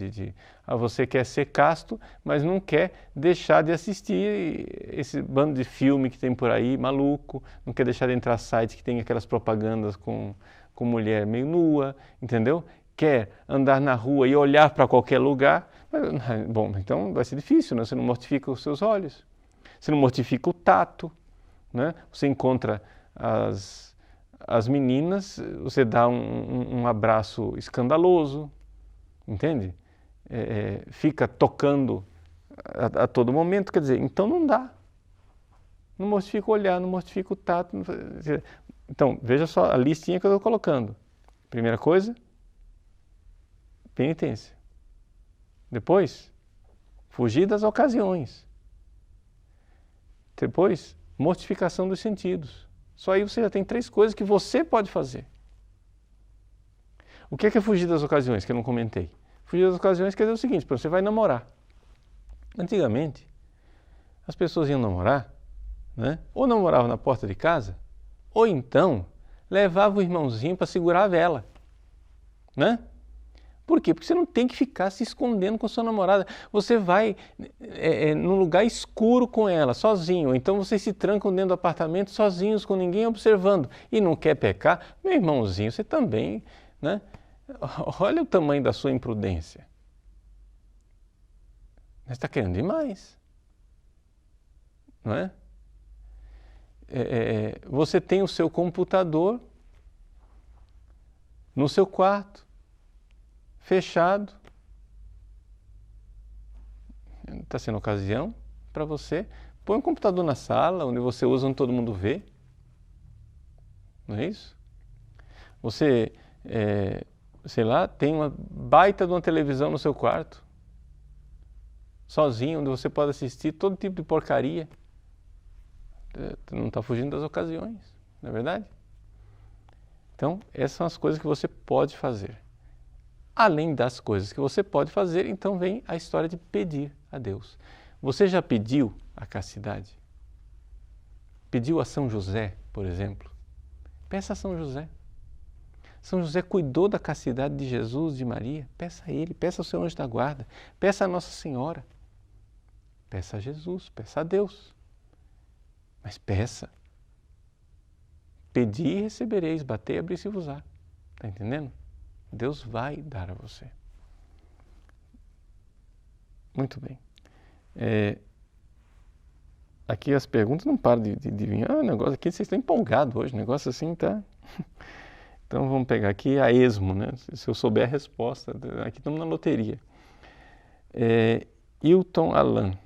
A: você quer ser casto, mas não quer deixar de assistir esse bando de filme que tem por aí, maluco, não quer deixar de entrar sites que tem aquelas propagandas com mulher meio nua, entendeu? Quer andar na rua e olhar para qualquer lugar, mas, bom, então vai ser difícil, né? Você não mortifica os seus olhos, você não mortifica o tato, né? Você encontra as meninas, você dá um abraço escandaloso, entende? Fica tocando a todo momento, quer dizer, então não dá. Não mortifica o olhar, não mortifica o tato. Então, veja só a listinha que eu estou colocando. Primeira coisa, penitência. Depois, fugir das ocasiões. Depois, mortificação dos sentidos. Só aí você já tem 3 coisas que você pode fazer. O que é fugir das ocasiões, que eu não comentei? Fugir das ocasiões quer dizer o seguinte, você vai namorar. Antigamente, as pessoas iam namorar, né? Ou namoravam na porta de casa, ou então levavam o irmãozinho para segurar a vela, né? Por quê? Porque você não tem que ficar se escondendo com sua namorada. Você vai num lugar escuro com ela, sozinho. Ou então vocês se trancam dentro do apartamento sozinhos, com ninguém observando. E não quer pecar? Meu irmãozinho, você também, né? Olha o tamanho da sua imprudência. Você está querendo demais, não é? Você tem o seu computador no seu quarto, fechado. Está sendo ocasião para você. Põe um computador na sala, onde você usa, onde todo mundo vê. Não é isso? Você, sei lá, tem uma baita de uma televisão no seu quarto, sozinho, onde você pode assistir todo tipo de porcaria. Não está fugindo das ocasiões, não é verdade? Então, essas são as coisas que você pode fazer. Além das coisas que você pode fazer, então vem a história de pedir a Deus. Você já pediu a castidade? Pediu a São José, por exemplo? Peça a São José. São José cuidou da castidade de Jesus, de Maria. Peça a ele, peça ao seu anjo da guarda, peça a Nossa Senhora. Peça a Jesus, peça a Deus. Mas peça. Pedi e recebereis, batei e abri-se-vos-á. Está entendendo? Deus vai dar a você. Muito bem. Aqui as perguntas não param de vir. O negócio aqui, vocês estão empolgados hoje, o negócio assim tá... Então vamos pegar aqui a esmo, né? Se eu souber a resposta, aqui estamos na loteria. Hilton Alan.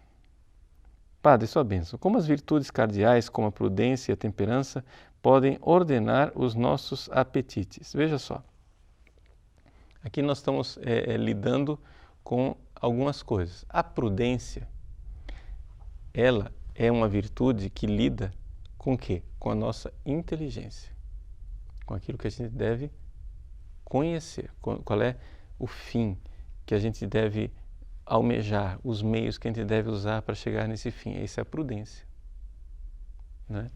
A: Padre, sua bênção. Como as virtudes cardeais, como a prudência e a temperança, podem ordenar os nossos apetites? Veja só. Aqui nós estamos lidando com algumas coisas. A prudência, ela é uma virtude que lida com o quê? Com a nossa inteligência, com aquilo que a gente deve conhecer, qual é o fim que a gente deve almejar, os meios que a gente deve usar para chegar nesse fim. Essa é a prudência, né?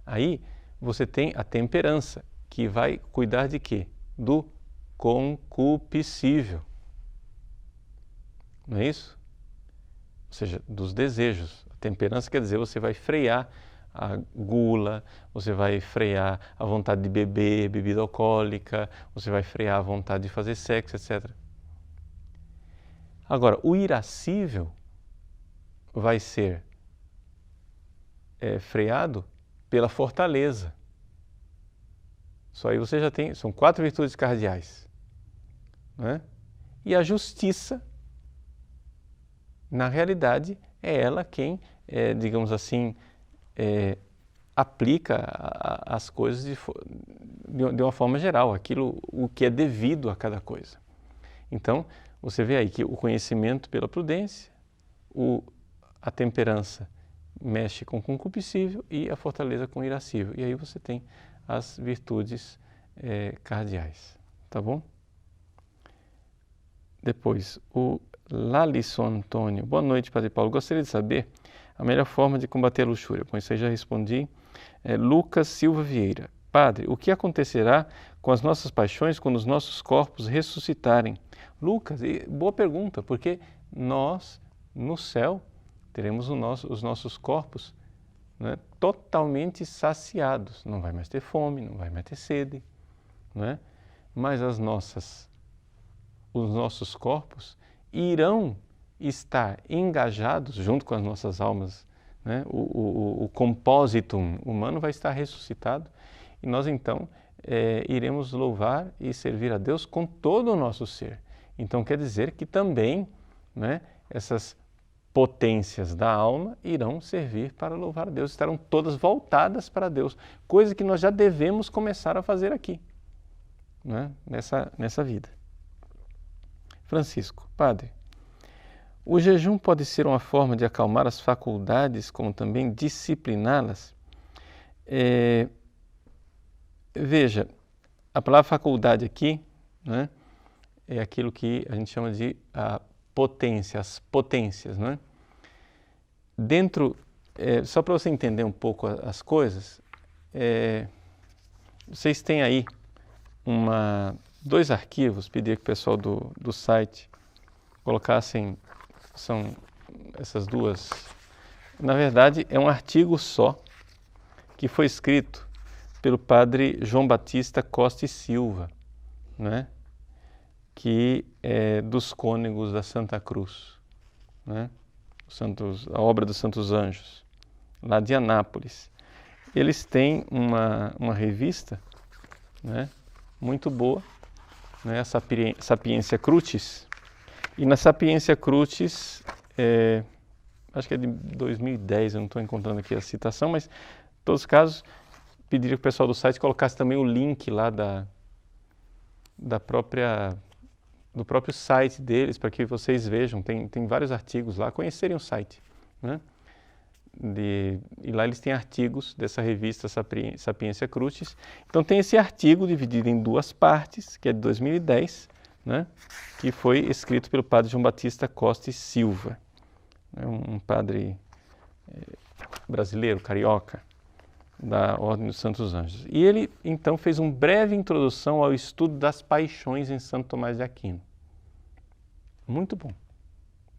A: Aí você tem a temperança, que vai cuidar de quê? Do concupiscível, não é isso? Ou seja, dos desejos. A temperança quer dizer você vai frear a gula, você vai frear a vontade de beber, bebida alcoólica, você vai frear a vontade de fazer sexo, etc. Agora, o irascível vai ser freado pela fortaleza. Só aí você já tem, são 4 virtudes cardeais, né? E a justiça, na realidade, é ela quem, digamos assim, aplica as coisas de uma forma geral, o que é devido a cada coisa. Então, você vê aí que o conhecimento pela prudência, a temperança mexe com o concupiscível e a fortaleza com o irascível. E aí você tem as virtudes cardeais, tá bom? Depois, o Lalisson Antônio. Boa noite, Padre Paulo. Gostaria de saber a melhor forma de combater a luxúria. Bom, isso aí já respondi. Lucas Silva Vieira. Padre, o que acontecerá com as nossas paixões quando os nossos corpos ressuscitarem? Lucas, boa pergunta, porque nós, no céu, teremos os nossos corpos, né, totalmente saciados. Não vai mais ter fome, não vai mais ter sede, né? Mas os nossos corpos irão estar engajados junto com as nossas almas, né? O compositum humano vai estar ressuscitado e nós então iremos louvar e servir a Deus com todo o nosso ser. Então quer dizer que também, né, essas potências da alma irão servir para louvar a Deus, estarão todas voltadas para Deus, coisa que nós já devemos começar a fazer aqui, né, nessa vida. Francisco, Padre, o jejum pode ser uma forma de acalmar as faculdades, como também discipliná-las? Veja, a palavra faculdade aqui, né, é aquilo que a gente chama de potência, as potências, não é? Só para você entender um pouco as coisas, vocês têm aí 2 arquivos, pedi que o pessoal do site colocassem, são essas 2, na verdade é um artigo só, que foi escrito pelo padre João Batista Costa e Silva, né? Que é dos cônegos da Santa Cruz, né? A obra dos Santos Anjos, lá de Anápolis. Eles têm uma revista, né, muito boa, né, a Sapientia Crucis, e na Sapientia Crucis, acho que é de 2010, eu não estou encontrando aqui a citação, mas em todos os casos, pediria que o pessoal do site colocasse também o link lá do próprio site deles, para que vocês vejam, tem vários artigos lá, conhecerem o site, né? E lá eles têm artigos dessa revista Sapientia Crucis. Então tem esse artigo dividido em duas partes, que é de 2010, né? Que foi escrito pelo padre João Batista Costa e Silva, né? Um padre brasileiro, carioca, da Ordem dos Santos Anjos. E ele, então, fez uma breve introdução ao estudo das paixões em Santo Tomás de Aquino. Muito bom,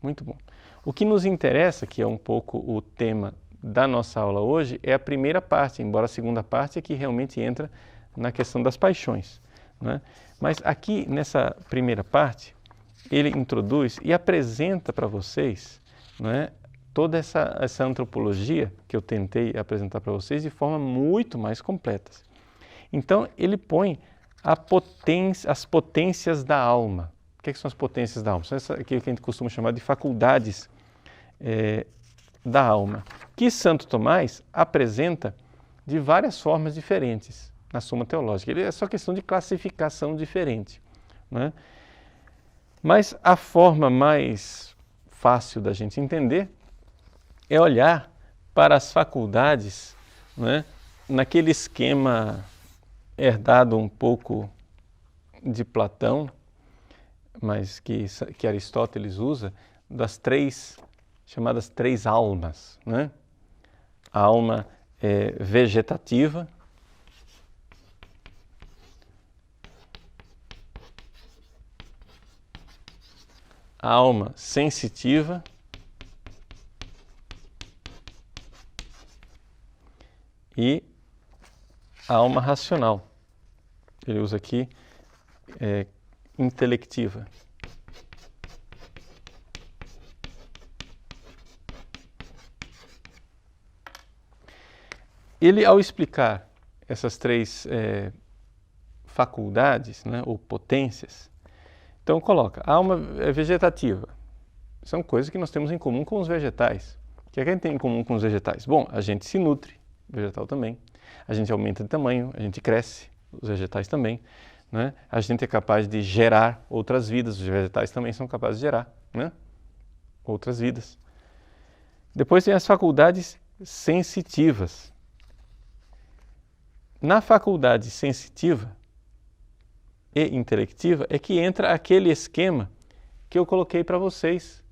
A: muito bom. O que nos interessa, que é um pouco o tema da nossa aula hoje, é a primeira parte, embora a segunda parte é que realmente entra na questão das paixões, né? Mas aqui, nessa primeira parte, ele introduz e apresenta para vocês, né, toda essa antropologia que eu tentei apresentar para vocês de forma muito mais completa. Então, ele põe as potências da alma. O que são as potências da alma? São aquilo que a gente costuma chamar de faculdades da alma, que Santo Tomás apresenta de várias formas diferentes na Suma Teológica. É só questão de classificação diferente, né? Mas a forma mais fácil da gente entender é olhar para as faculdades, né, naquele esquema herdado um pouco de Platão, mas que Aristóteles usa, das chamadas três almas, né? A alma vegetativa, a alma sensitiva e a alma racional. Ele usa aqui intelectiva. Ele, ao explicar essas três faculdades, né, ou potências, então coloca, a alma vegetativa. São coisas que nós temos em comum com os vegetais. O que é que a gente tem em comum com os vegetais? Bom, a gente se nutre, o vegetal também. A gente aumenta de tamanho, a gente cresce, os vegetais também, né? A gente é capaz de gerar outras vidas, os vegetais também são capazes de gerar, né, outras vidas. Depois tem as faculdades sensitivas. Na faculdade sensitiva e intelectiva é que entra aquele esquema que eu coloquei para vocês,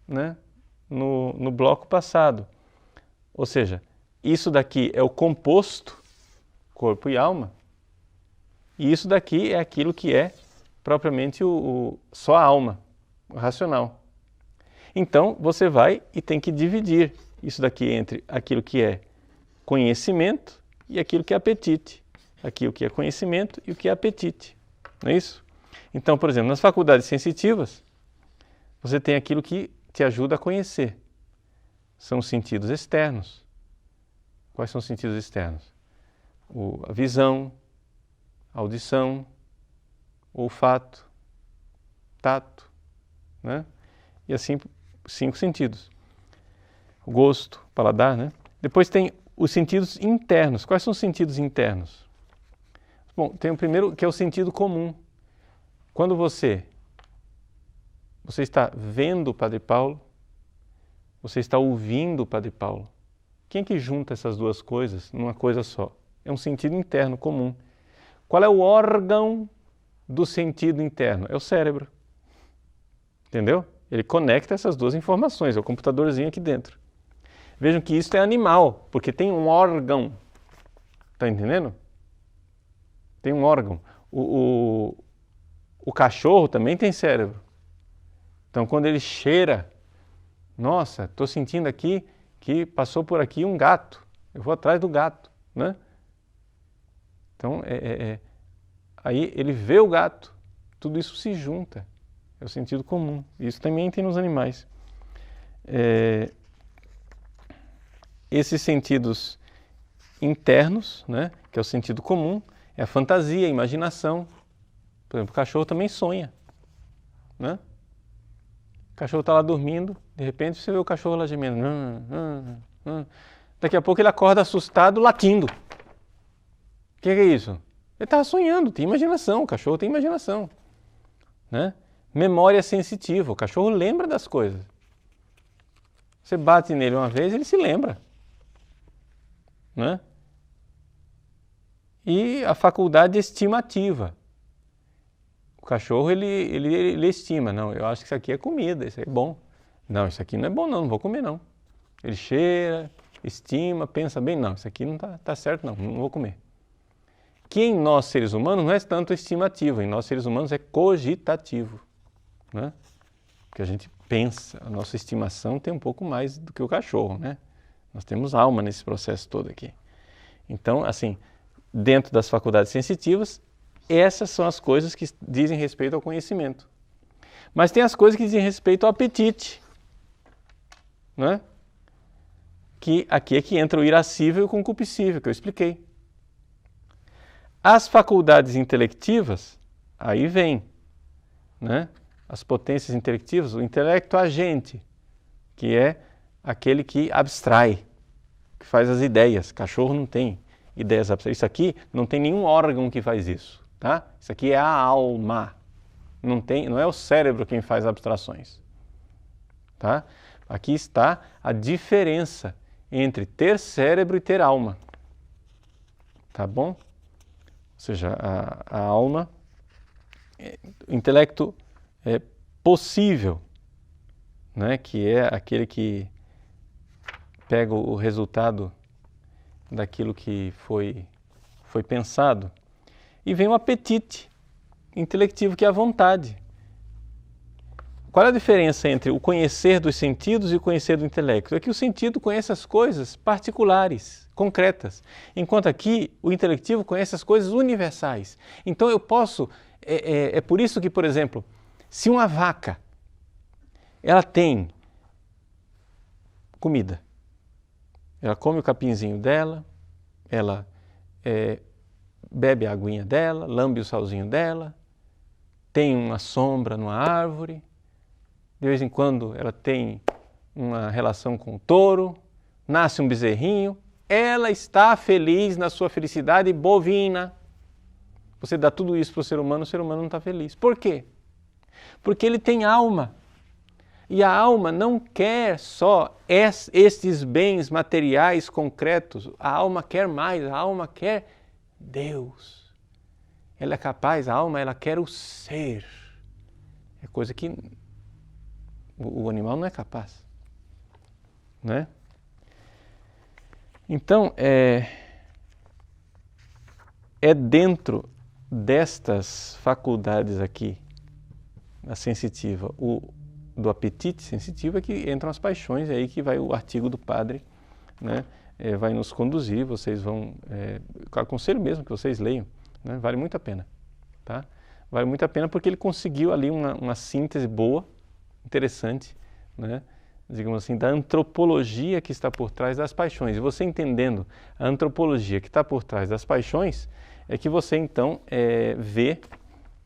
A: né, no bloco passado. Ou seja, isso daqui é o composto, corpo e alma, e isso daqui é aquilo que é propriamente só a alma, o racional. Então, você vai e tem que dividir isso daqui entre aquilo que é conhecimento e aquilo que é apetite. Aqui o que é conhecimento e o que é apetite. Não é isso? Então, por exemplo, nas faculdades sensitivas, você tem aquilo que te ajuda a conhecer. São os sentidos externos. Quais são os sentidos externos? A visão, a audição, o olfato, tato, né? E assim, 5 sentidos. O gosto, paladar, né? Depois tem os sentidos internos. Quais são os sentidos internos? Bom, tem o primeiro, que é o sentido comum. Quando você está vendo o Padre Paulo, você está ouvindo o Padre Paulo. Quem é que junta essas duas coisas numa coisa só? É um sentido interno comum. Qual é o órgão do sentido interno? É o cérebro. Entendeu? Ele conecta essas duas informações, é o computadorzinho aqui dentro. Vejam que isso é animal, porque tem um órgão. Está entendendo? Tem um órgão. O cachorro também tem cérebro. Então, quando ele cheira, nossa, estou sentindo aqui que passou por aqui um gato. Eu vou atrás do gato, né? Então, aí ele vê o gato. Tudo isso se junta. É o sentido comum. Isso também tem nos animais. Esses sentidos internos, né, que é o sentido comum, é a fantasia, a imaginação. Por exemplo, o cachorro também sonha, né? O cachorro está lá dormindo, de repente você vê o cachorro lá gemendo. Daqui a pouco ele acorda assustado, latindo. O que é isso? Ele estava sonhando, tem imaginação, o cachorro tem imaginação. Né? Memória sensitiva, o cachorro lembra das coisas. Você bate nele uma vez, ele se lembra. Né? E a faculdade estimativa. O cachorro, ele estima. Não, eu acho que isso aqui é comida, isso aí é bom. Não, isso aqui não é bom não vou comer não. Ele cheira, estima, pensa bem, não, isso aqui não tá certo não vou comer. Que em nós seres humanos não é tanto estimativo, em nós seres humanos é cogitativo. Né? Porque a gente pensa, a nossa estimação tem um pouco mais do que o cachorro, né? Nós temos alma nesse processo todo aqui. Então, assim, dentro das faculdades sensitivas, essas são as coisas que dizem respeito ao conhecimento. Mas tem as coisas que dizem respeito ao apetite. Né? Que aqui é que entra o irascível e o concupiscível, que eu expliquei. As faculdades intelectivas, aí vem, né? As potências intelectivas, o intelecto agente, que é aquele que abstrai, que faz as ideias. Cachorro não tem ideias abstraídas. Isso aqui não tem nenhum órgão que faz isso. Tá? Isso aqui é a alma. Não é o cérebro quem faz abstrações. Tá? Aqui está a diferença entre ter cérebro e ter alma. Tá bom? Ou seja, a alma, o intelecto possível, né? Que é aquele que pega o resultado daquilo que foi pensado. E vem o apetite intelectivo, que é a vontade. Qual é a diferença entre o conhecer dos sentidos e o conhecer do intelecto? É que o sentido conhece as coisas particulares, concretas, enquanto aqui o intelectivo conhece as coisas universais. Então eu posso, é por isso que, por exemplo, se uma vaca, ela tem comida, ela come o capinzinho dela, ela bebe a aguinha dela, lambe o salzinho dela, tem uma sombra numa árvore, de vez em quando ela tem uma relação com o touro, nasce um bezerrinho, ela está feliz na sua felicidade bovina. Você dá tudo isso para o ser humano não está feliz. Por quê? Porque ele tem alma. E a alma não quer só estes bens materiais concretos, a alma quer mais, a alma quer Deus. Ela é capaz, a alma, ela quer o ser. É coisa que o animal não é capaz. Né? Então, é dentro destas faculdades aqui, a sensitiva, do apetite sensitivo, é que entram as paixões, é aí que vai o artigo do padre, né? Vai nos conduzir, vocês vão, eu aconselho mesmo que vocês leiam, né? Vale muito a pena, tá? Vale muito a pena porque ele conseguiu ali uma síntese boa, interessante, né? Digamos assim, da antropologia que está por trás das paixões. E você entendendo a antropologia que está por trás das paixões, é que você então vê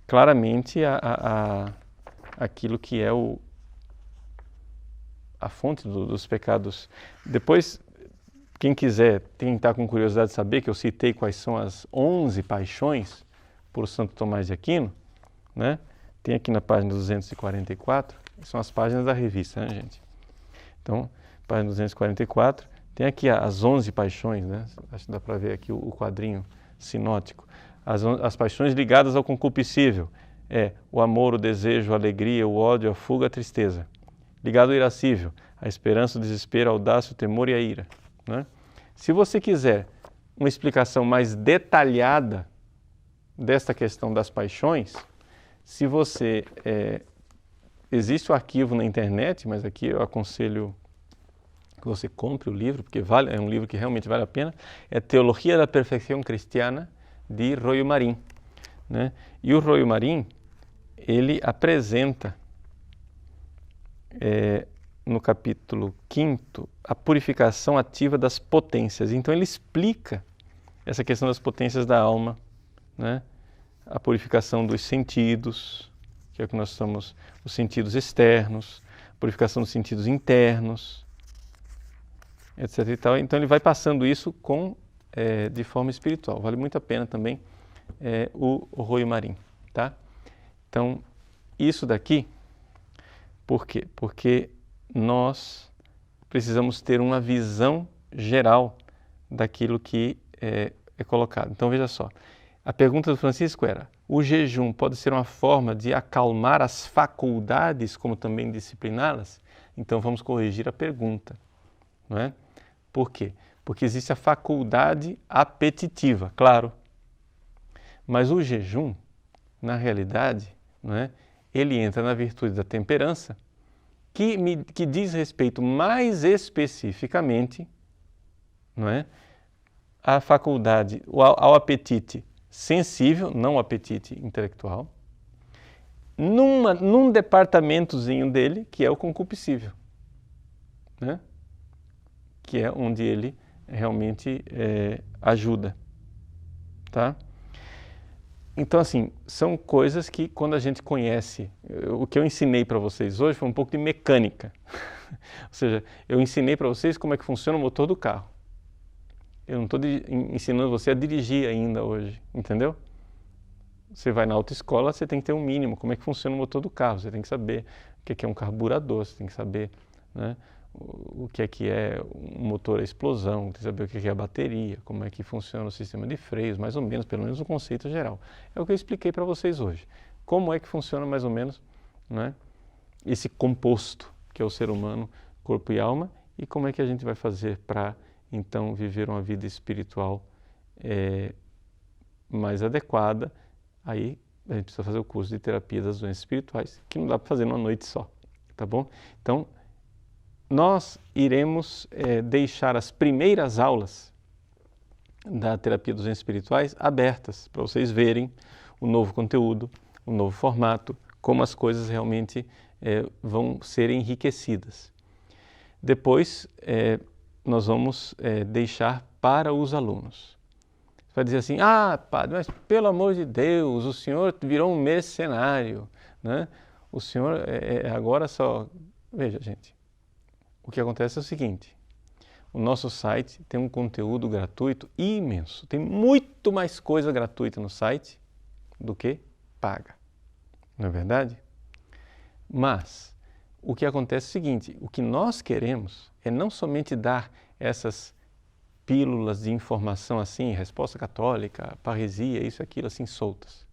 A: claramente aquilo que é a fonte dos pecados. Depois, quem quiser, quem está com curiosidade de saber, que eu citei quais são as 11 paixões por Santo Tomás de Aquino, né? Tem aqui na página 244, são as páginas da revista, né, gente? Então, página 244, tem aqui as 11 paixões, né? Acho que dá para ver aqui o quadrinho sinótico. As paixões ligadas ao concupiscível o amor, o desejo, a alegria, o ódio, a fuga, a tristeza. Ligado ao irascível, a esperança, o desespero, a audácia, o temor e a ira. Né? Se você quiser uma explicação mais detalhada desta questão das paixões, se você... existe o arquivo na internet, mas aqui eu aconselho que você compre o livro, porque é um livro que realmente vale a pena. É Teologia da Perfeição Cristiana, de Royo Marín. Né? E o Royo Marín, ele apresenta no capítulo 5º a purificação ativa das potências. Então ele explica essa questão das potências da alma, né? A purificação dos sentidos, que é o que nós somos, os sentidos externos, a purificação dos sentidos internos, etc. E tal. Então ele vai passando isso de forma espiritual. Vale muito a pena também o Arroio Marim, tá? Então, isso daqui, por quê? Porque nós precisamos ter uma visão geral daquilo que é colocado. Então, veja só, a pergunta do Francisco era: o jejum pode ser uma forma de acalmar as faculdades, como também discipliná-las? Então, vamos corrigir a pergunta, não é? Por quê? Porque existe a faculdade apetitiva, claro. Mas o jejum, na realidade, não é? Ele entra na virtude da temperança, que diz respeito mais especificamente, não é? À faculdade, ao apetite sensível, não o apetite intelectual, num departamentozinho dele, que é o concupiscível, né? Que é onde ele realmente ajuda, tá? Então, assim, são coisas que quando a gente conhece, o que eu ensinei para vocês hoje foi um pouco de mecânica, ou seja, eu ensinei para vocês como é que funciona o motor do carro. Eu não estou ensinando você a dirigir ainda hoje, entendeu? Você vai na autoescola, você tem que ter um mínimo, como é que funciona o motor do carro, você tem que saber o que é um carburador, você tem que saber, né, o que é um motor a explosão, tem que saber o que é a bateria, como é que funciona o sistema de freios, mais ou menos, pelo menos o conceito geral. É o que eu expliquei para vocês hoje. Como é que funciona mais ou menos, né, esse composto que é o ser humano, corpo e alma, e como é que a gente vai fazer para então viver uma vida espiritual mais adequada. Aí a gente precisa fazer o curso de terapia das doenças espirituais, que não dá para fazer numa noite só, tá bom? Então, nós iremos deixar as primeiras aulas da terapia dos doenças espirituais abertas, para vocês verem o novo conteúdo, o novo formato, como as coisas realmente vão ser enriquecidas. Depois, nós vamos deixar para os alunos. Você vai dizer assim: ah, padre, mas pelo amor de Deus, o senhor virou um mercenário, né? O senhor agora só... Veja, gente, o que acontece é o seguinte: o nosso site tem um conteúdo gratuito imenso, tem muito mais coisa gratuita no site do que paga, não é verdade? Mas o que acontece é o seguinte: o que nós queremos é não somente dar essas pílulas de informação assim, resposta católica, parresia, isso e aquilo, assim, soltas.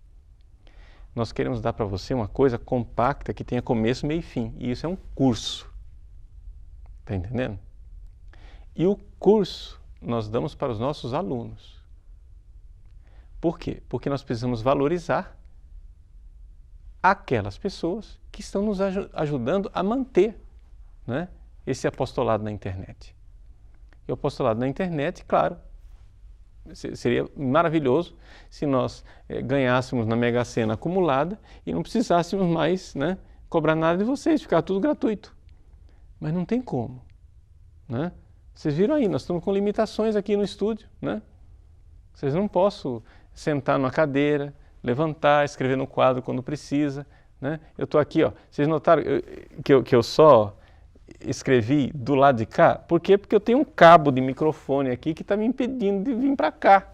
A: Nós queremos dar para você uma coisa compacta que tenha começo, meio e fim. E isso é um curso. Está entendendo? E o curso nós damos para os nossos alunos. Por quê? Porque nós precisamos valorizar aquelas pessoas que estão nos ajudando a manter, né, esse apostolado na internet. E o apostolado na internet, claro, seria maravilhoso se nós ganhássemos na Mega Sena acumulada e não precisássemos mais, né, cobrar nada de vocês, ficar tudo gratuito. Mas não tem como, né? Vocês viram aí, nós estamos com limitações aqui no estúdio, né? Vocês não posso sentar numa cadeira, levantar, escrever no quadro quando precisa, né? Eu estou aqui, ó, vocês notaram que eu só escrevi do lado de cá? Por quê? Porque eu tenho um cabo de microfone aqui que está me impedindo de vir para cá.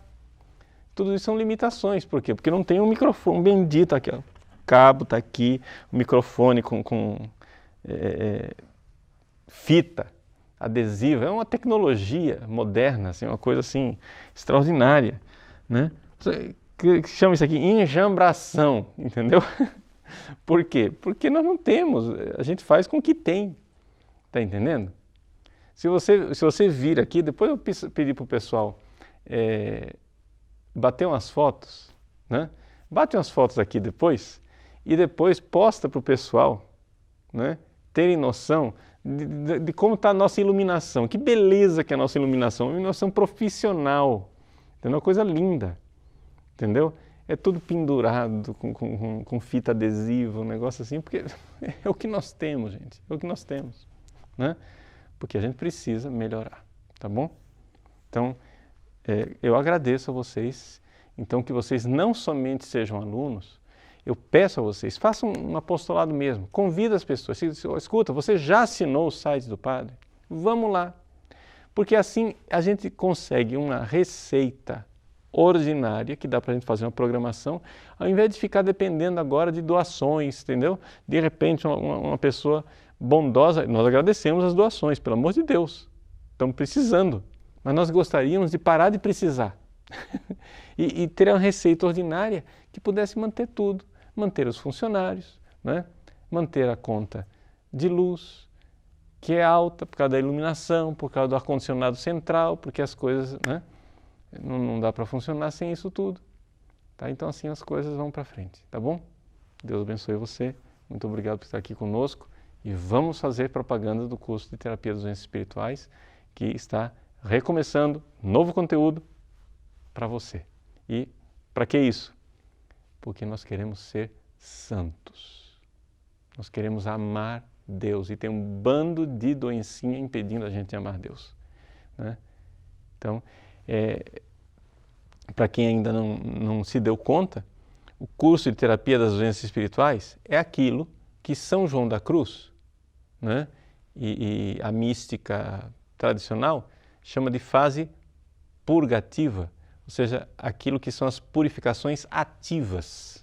A: Tudo isso são limitações. Por quê? Porque não tem um microfone bendito aqui, ó. O cabo está aqui, o microfone com fita adesiva. É uma tecnologia moderna, assim, uma coisa assim extraordinária, né? Que chama isso aqui enjambração, entendeu? Por quê? Porque nós não temos, a gente faz com o que tem. Está entendendo? Se você vir aqui, depois eu pedi para o pessoal bater umas fotos, né? Bate umas fotos aqui depois e depois posta para o pessoal, né, terem noção de como está a nossa iluminação. Que beleza que é a nossa iluminação, uma iluminação profissional, entendeu? Uma coisa linda, entendeu? É tudo pendurado com fita adesiva, um negócio assim, porque é o que nós temos, gente, é o que nós temos. Né? Porque a gente precisa melhorar, tá bom? Então, eu agradeço a vocês, então que vocês não somente sejam alunos, eu peço a vocês, façam um apostolado mesmo, convida as pessoas, escuta, você já assinou o site do Padre? Vamos lá, porque assim a gente consegue uma receita ordinária, que dá para a gente fazer uma programação, ao invés de ficar dependendo agora de doações, entendeu? De repente, uma pessoa bondosa, nós agradecemos as doações, pelo amor de Deus, estamos precisando, mas nós gostaríamos de parar de precisar e ter uma receita ordinária que pudesse manter tudo, manter os funcionários, né? Manter a conta de luz, que é alta por causa da iluminação, por causa do ar-condicionado central, porque as coisas, né? Não dá para funcionar sem isso tudo. Tá? Então assim as coisas vão para frente, tá bom? Deus abençoe você, muito obrigado por estar aqui conosco e vamos fazer propaganda do curso de Terapia das Doenças Espirituais, que está recomeçando, novo conteúdo para você. E para que isso? Porque nós queremos ser santos. Nós queremos amar Deus e tem um bando de doencinha impedindo a gente de amar Deus, né? Então, para quem ainda não se deu conta, o curso de Terapia das Doenças Espirituais é aquilo que São João da Cruz, né, e a mística tradicional chama de fase purgativa, ou seja, aquilo que são as purificações ativas,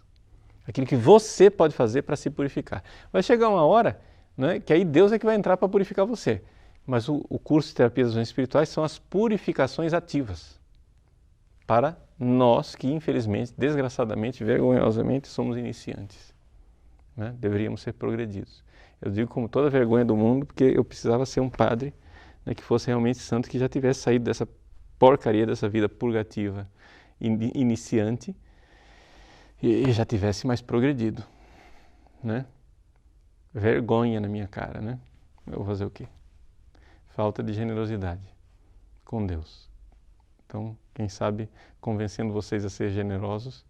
A: aquilo que você pode fazer para se purificar. Vai chegar uma hora, né, que aí Deus é que vai entrar para purificar você. Mas o curso de Terapia das Doenças Espirituais são as purificações ativas para nós que, infelizmente, desgraçadamente, vergonhosamente, somos iniciantes, né? Deveríamos ser progredidos. Eu digo com toda a vergonha do mundo, porque eu precisava ser um padre, né, que fosse realmente santo, que já tivesse saído dessa porcaria, dessa vida purgativa, iniciante, e já tivesse mais progredido, né? Vergonha na minha cara, né? Eu vou fazer o quê? Falta de generosidade com Deus. Então, quem sabe, convencendo vocês a ser generosos,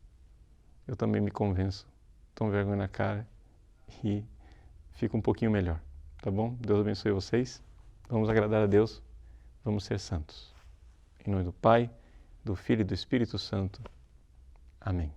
A: eu também me convenço, tomo vergonha na cara e fico um pouquinho melhor, tá bom? Deus abençoe vocês, vamos agradar a Deus, vamos ser santos. Em nome do Pai, do Filho e do Espírito Santo. Amém.